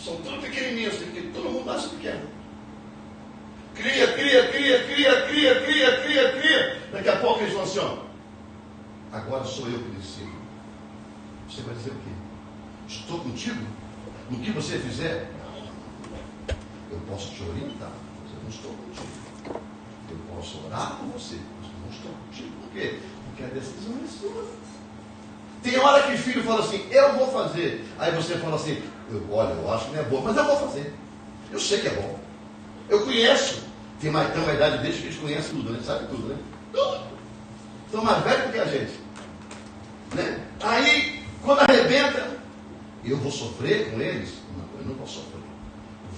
São tão pequenininhos, porque todo mundo nasce pequeno. Cria. Daqui a pouco eles vão assim, ó. Agora sou eu que decido. Você vai dizer o quê? Estou contigo? No que você fizer, eu posso te orientar, mas eu não estou contigo. Eu posso orar por você, mas eu não estou contigo. Por quê? Porque a decisão é sua. Tem hora que o filho fala assim, eu vou fazer. Aí você fala assim, olha, eu acho que não é bom, mas eu vou fazer. Eu sei que é bom. Eu conheço. Tem uma idade deles que eles conhecem tudo, né? Sabe tudo, né? Tudo. São mais velhos do que a gente. Né? Aí, quando arrebenta, eu vou sofrer com eles? Não, eu não vou sofrer.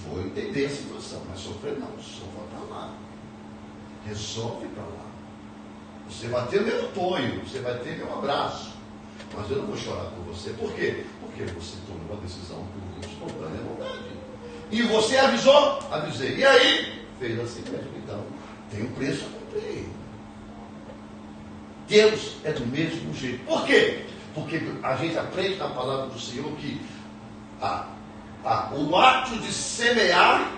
Vou entender a situação, mas sofrer não. Só vou para lá. Resolve para lá. Você vai ter meu apoio, você vai ter meu abraço. Mas eu não vou chorar por você. Por quê? Porque você tomou uma decisão por espontânea vontade. E você avisou? Avisei. E aí? Fez assim mesmo. Então, tem um preço a cumprir. Deus é do mesmo jeito. Por quê? Porque a gente aprende na palavra do Senhor que o ato de semear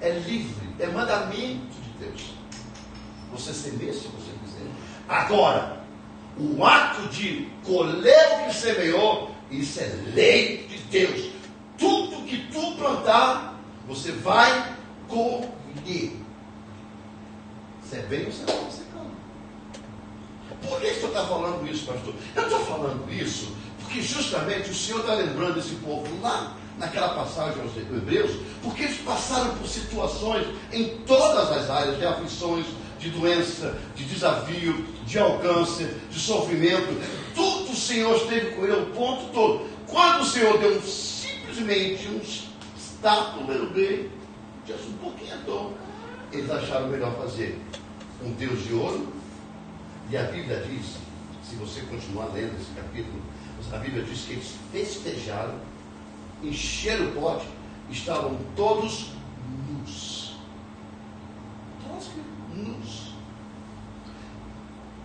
é livre. É mandamento de Deus. Você semeia se você quiser. Agora, o ato de colher o que semeou, isso é lei de Deus. Tudo que tu plantar, você vai colher. Você é bem ou você não, você não. Por que você está falando isso, pastor? Eu estou falando isso porque justamente o Senhor está lembrando esse povo lá naquela passagem aos Hebreus, porque eles passaram por situações em todas as áreas de aflições, de doença, de desafio, de alcance, de sofrimento. Tudo o Senhor esteve com ele o ponto todo. Quando o Senhor deu simplesmente um estalo no meio, um pouquinho à toa, eles acharam melhor fazer um Deus de ouro. E a Bíblia diz, se você continuar lendo esse capítulo, a Bíblia diz que eles festejaram, encheram o pote, estavam todos nus. Todos nus.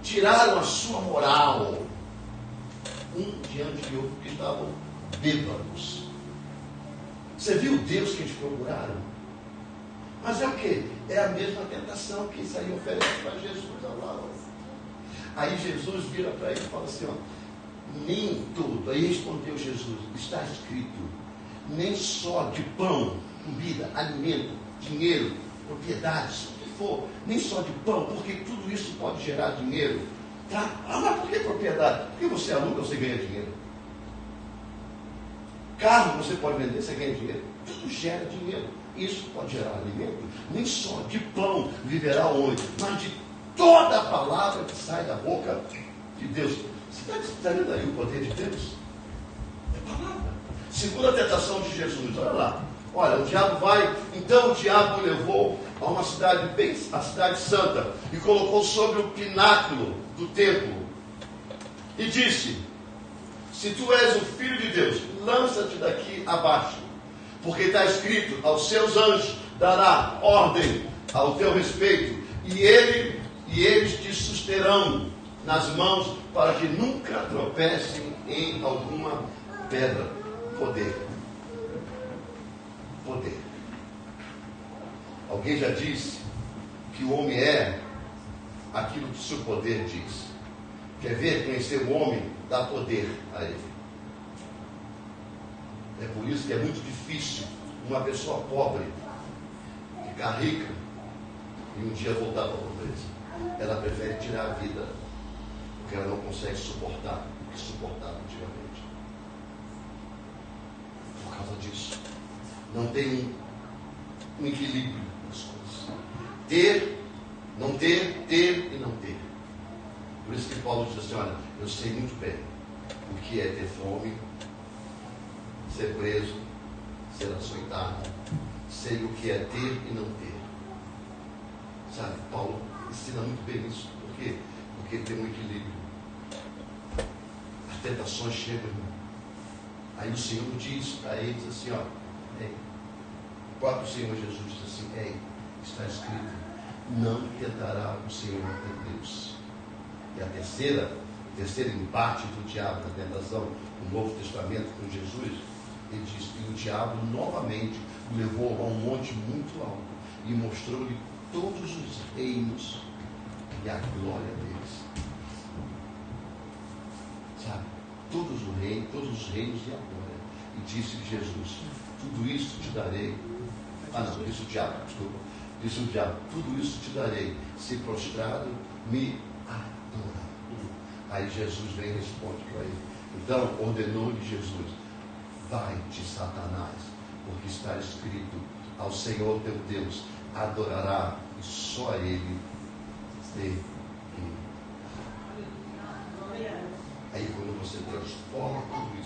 Tiraram a sua moral, um diante de outro, porque estavam bêbados. Você viu o Deus que eles procuraram? Mas é o quê? É a mesma tentação que isso aí oferece para Jesus agora. Aí Jesus vira para ele e fala assim, ó, nem tudo. Aí respondeu Jesus, está escrito, nem só de pão, comida, alimento, dinheiro, propriedades, o que for, nem só de pão, porque tudo isso pode gerar dinheiro. Tá? Ah, mas por que propriedade? Porque você aluga, você ganha dinheiro. Carro você pode vender, você ganha dinheiro. Tudo gera dinheiro. Isso pode gerar alimento. Nem só de pão viverá o homem, mas de toda a palavra que sai da boca de Deus. Você está vendo aí o poder de Deus? É palavra. Segunda tentação de Jesus, olha lá. Olha, o diabo vai, então o diabo o levou a uma cidade a cidade santa, e colocou sobre o pináculo do templo, e disse, se tu és o Filho de Deus, lança-te daqui abaixo, porque está escrito, aos seus anjos dará ordem ao teu respeito, e eles te susterão nas mãos, para que nunca tropecem em alguma pedra. Poder. Alguém já disse que o homem é aquilo que o seu poder diz. Quer ver, conhecer o homem, dá poder a ele. É por isso que é muito difícil uma pessoa pobre ficar rica e um dia voltar para a pobreza. Ela prefere tirar a vida, porque ela não consegue suportar o que suportava antigamente. Por causa disso, não tem um equilíbrio nas coisas. Ter, não ter, ter e não ter. Por isso que Paulo diz assim, olha, eu sei muito bem o que é ter fome, ser preso, ser açoitado. Sei o que é ter e não ter. Sabe, Paulo ensina muito bem isso. Por quê? Porque tem um equilíbrio. As tentações chegam. Aí o Senhor diz para eles assim, ó, o próprio Senhor Jesus diz assim, está escrito, não tentará o Senhor teu Deus. E a terceiro embate do diabo na tentação, no Novo Testamento com Jesus, ele diz que o diabo novamente o levou a um monte muito alto e mostrou-lhe todos os reinos e a glória deles. Sabe? Todos os reinos e a glória. E disse-lhe Jesus, tudo isso te darei. Disse o diabo, desculpa. Disse o diabo, tudo isso te darei, se prostrado me adorar. Aí Jesus vem e responde para ele. Então ordenou-lhe Jesus, vai-te, Satanás, porque está escrito, ao Senhor teu Deus adorará e só a Ele servirá. Aí quando você transforma tudo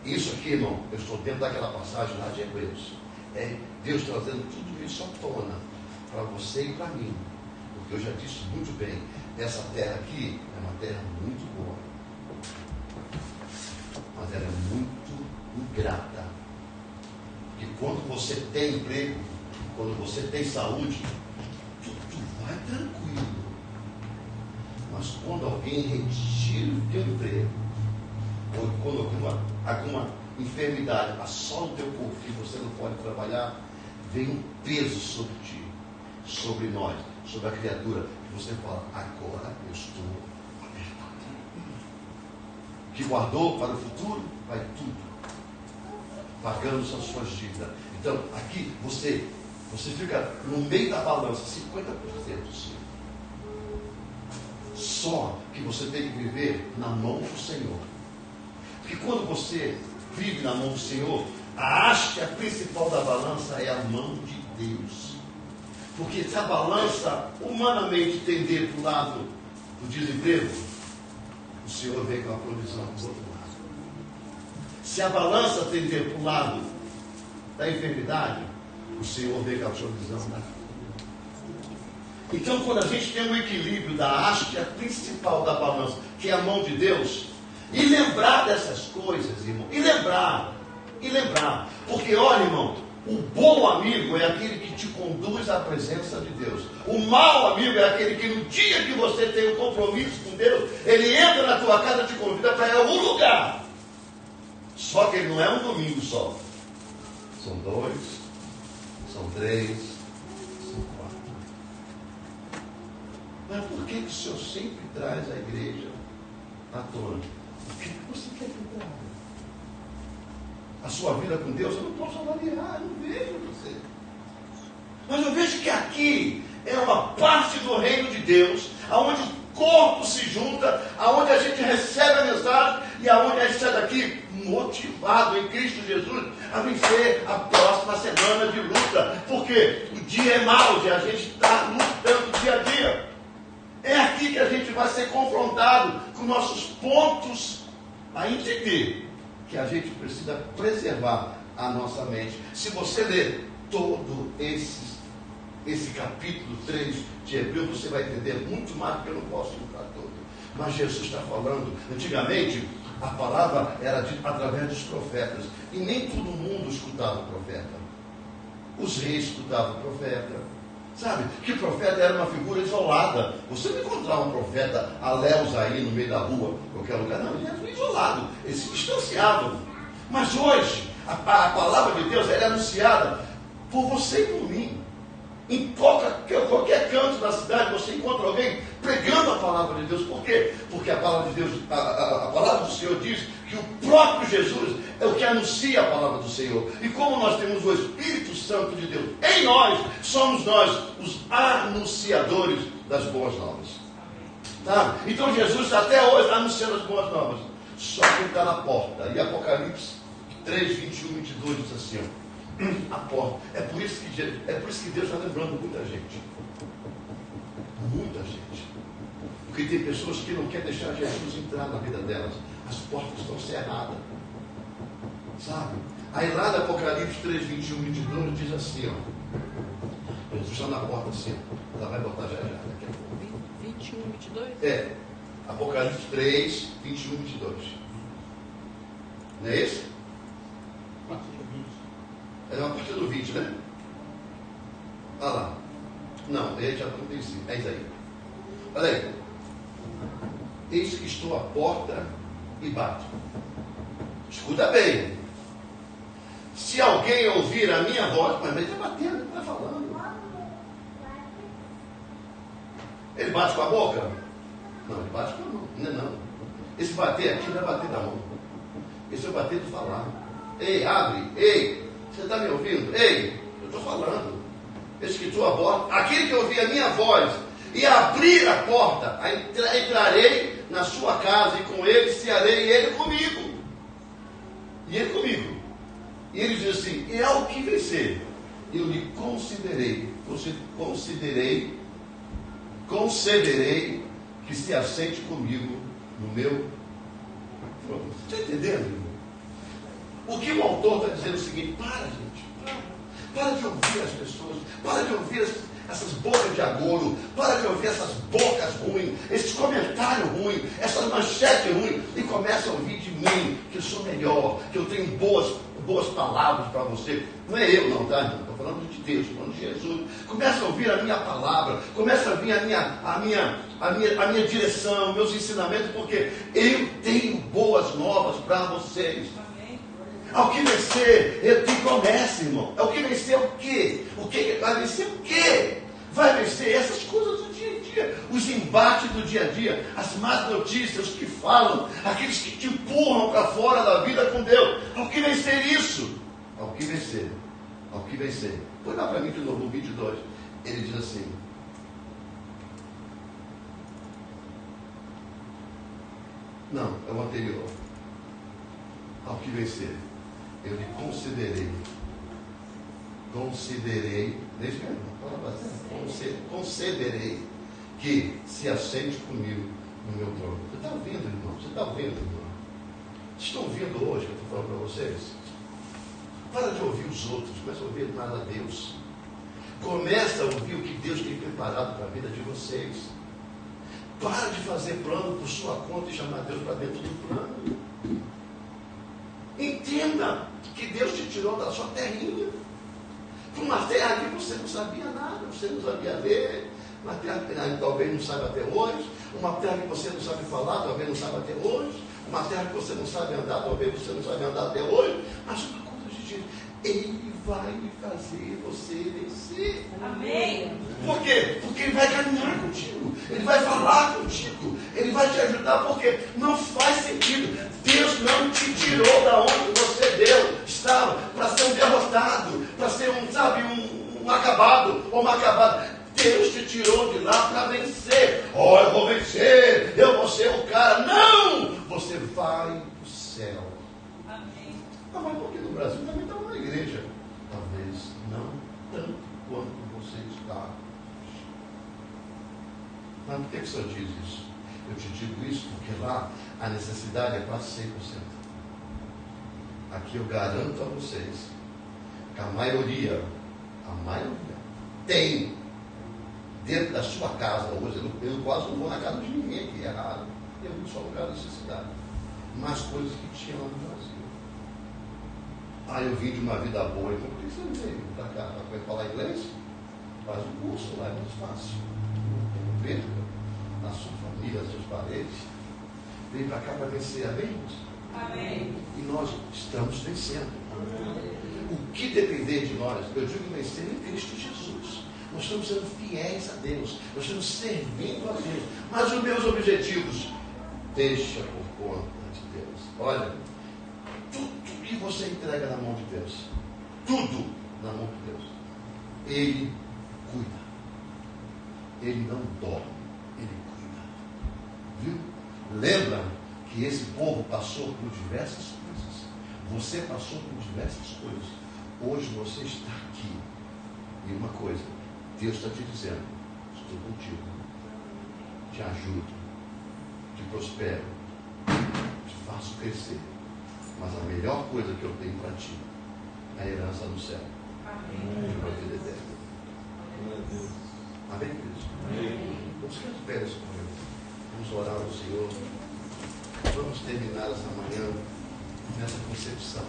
isso aqui, irmão, eu estou dentro daquela passagem lá de Hebreus, é Deus trazendo tudo isso à tona para você e para mim, porque eu já disse muito bem, essa terra aqui é uma terra muito boa, mas ela é muito ingrata. Porque quando você tem emprego, quando você tem saúde, tudo vai tranquilo. Mas quando alguém retira o teu emprego, ou quando alguma enfermidade assola o teu corpo que você não pode trabalhar, vem um peso sobre ti, sobre nós, sobre a criatura, que você fala, agora eu estou apertado. O que guardou para o futuro, vai tudo pagando as suas dívidas. Então, aqui você fica no meio da balança, 50%. Só que você tem que viver na mão do Senhor. Porque quando você vive na mão do Senhor, a haste principal da balança é a mão de Deus. Porque se a balança humanamente tender para o lado do desemprego, o Senhor vem com a provisão do outro lado. Se a balança tender para o lado da enfermidade, o Senhor vem com a provisão da cura. Então, quando a gente tem um equilíbrio da haste principal da balança, que é a mão de Deus, e lembrar dessas coisas, irmão, e lembrar, porque olha, irmão, o bom amigo é aquele que te conduz à presença de Deus. O mau amigo é aquele que no dia que você tem um compromisso com Deus, ele entra na tua casa e te convida para ir a algum lugar. Só que ele não é um domingo só. São 2, são 3, são 4. Mas por que o Senhor sempre traz a igreja à tona? O que você quer cuidar? A sua vida com Deus, eu não posso avaliar, eu não vejo você. Mas eu vejo que aqui é uma parte do reino de Deus, aonde o corpo se junta, aonde a gente recebe a mensagem e aonde a gente sai daqui motivado em Cristo Jesus a vencer a próxima semana de luta. Porque o dia é mau, a gente está lutando dia a dia. É aqui que a gente vai ser confrontado com nossos pontos a entender que a gente precisa preservar a nossa mente. Se você ler todo esse capítulo 3 de Hebreus, você vai entender muito mais, porque eu não posso entrar todo. Mas Jesus está falando, antigamente, a palavra era dita através dos profetas, e nem todo mundo escutava o profeta. Os reis escutavam o profeta. Sabe, que profeta era uma figura isolada. Você não encontrava um profeta aléus aí no meio da rua, qualquer lugar. Não, ele era isolado, eles se distanciavam. Mas hoje, a palavra de Deus ela é anunciada por você e por mim. Em qualquer canto da cidade você encontra alguém pregando a palavra de Deus. Por quê? Porque a palavra de Deus, a palavra do Senhor diz que o próprio Jesus é o que anuncia a palavra do Senhor. E como nós temos o Espírito Santo de Deus em nós, somos nós os anunciadores das boas novas. Tá? Então Jesus até hoje está anunciando as boas novas. Só que está na porta. E Apocalipse 3, 21, 22 diz assim, ó. A porta. É por isso que Deus está lembrando muita gente. Muita gente. Porque tem pessoas que não querem deixar Jesus entrar na vida delas. As portas estão cerradas. Sabe? Aí lá no Apocalipse 3, 21, 22 diz assim, ó. Jesus está na porta assim, ó. Ela vai botar já daqui a pouco.
21, 22?
É. Apocalipse 3, 21, 22. Não é isso? É uma partir do 20, né? Olha lá. Não, é já 35. É isso aí. Olha aí. Eis que estou à porta e bato. Escuta bem. Se alguém ouvir a minha voz, mas ele está batendo, ele está falando. Ele bate com a boca? Não, ele bate com a mão. Não. Esse bater aqui não é bater da mão. Esse é o bater do falar. Ei, abre. Ei. Você está me ouvindo? Ei, eu estou falando. Esse que estou a porta, aquele que ouvir a minha voz e abrir a porta, entrarei na sua casa e com ele cearei e ele comigo. E ele comigo. E ele diz assim, e ao que vencer, eu lhe concederei que se assente comigo no meu trono. Está entendendo? O que o autor está dizendo é o seguinte, para de ouvir as pessoas, para de ouvir essas bocas de agouro, para de ouvir essas bocas ruins, esses comentários ruins, essas manchetes ruins, e começa a ouvir de mim, que eu sou melhor, que eu tenho boas palavras para você. Não é eu não, tá? Estou falando de Deus, estou falando de Jesus. Começa a ouvir a minha palavra, começa a ouvir a minha direção, meus ensinamentos, porque eu tenho boas novas para vocês. Ao que vencer, eu tenho promessa, irmão. Ao que vencer o quê? O que vai vencer o quê? Vai vencer essas coisas do dia a dia, os embates do dia a dia, as más notícias que falam, aqueles que te empurram para fora da vida com Deus. Ao que vencer isso? Ao que vencer. Ao que vencer. Põe lá para mim de novo o 22. Ele diz assim. Não, é o anterior. Ao que vencer, eu lhe concederei que se assente comigo no meu trono. Você está ouvindo, irmão? Você está ouvindo, irmão? Vocês estão ouvindo hoje que eu estou falando para vocês? Para de ouvir os outros, começa a ouvir mais a Deus. Começa a ouvir o que Deus tem preparado para a vida de vocês. Para de fazer plano por sua conta e chamar Deus para dentro do plano. Entenda que Deus te tirou da sua terrinha para uma terra que você não sabia nada, você não sabia ler, uma terra que talvez não sabe até hoje, uma terra que você não sabe falar, talvez não sabe até hoje, uma terra que você não sabe andar, talvez você não sabe andar até hoje, mas uma coisa de Deus, Ele vai fazer você vencer.
Amém.
Por quê? Porque Ele vai caminhar contigo, Ele vai falar contigo, Ele vai te ajudar, porque não faz sentido. Deus não te tirou da onde você estava para ser um derrotado, para ser um acabado ou uma acabada. Deus te tirou de lá para vencer. Oh, eu vou vencer, eu vou ser o cara. Não! Você vai para o céu.
Amém.
Ah, mas porque no Brasil também está uma igreja. Talvez não tanto quanto você está. Mas por que o Senhor diz isso? Eu te digo isso porque lá a necessidade é quase 100%. Aqui eu garanto a vocês que a maioria tem dentro da sua casa hoje. Eu quase não vou na casa de ninguém, que é raro. Eu vou só no lugar da necessidade. Mas coisas que tinha lá no Brasil. Ah, eu vim de uma vida boa, então por que você não veio para cá? Para falar inglês? Faz um curso lá, é muito fácil. Perca na sua família, nas suas paredes. Vem para cá para vencer, amém?
Amém.
E nós estamos vencendo. O que depender de nós, eu digo vencer em Cristo Jesus. Nós estamos sendo fiéis a Deus. Nós estamos servindo a Deus. Mas os meus objetivos, deixa por conta de Deus. Olha, tudo que você entrega na mão de Deus, tudo na mão de Deus, Ele cuida. Ele não dorme, Ele cuida. Viu? Lembra que esse povo passou por diversas coisas. Você passou por diversas coisas. Hoje você está aqui. E uma coisa, Deus está te dizendo: estou contigo, te ajudo, te prospero, te faço crescer. Mas a melhor coisa que eu tenho para ti é a herança do céu. Amém. Uma vida eterna. Amém, queridos? Amém. Vamos ficar de pé nesse momento. Vamos orar ao Senhor. Vamos terminar essa manhã nessa concepção.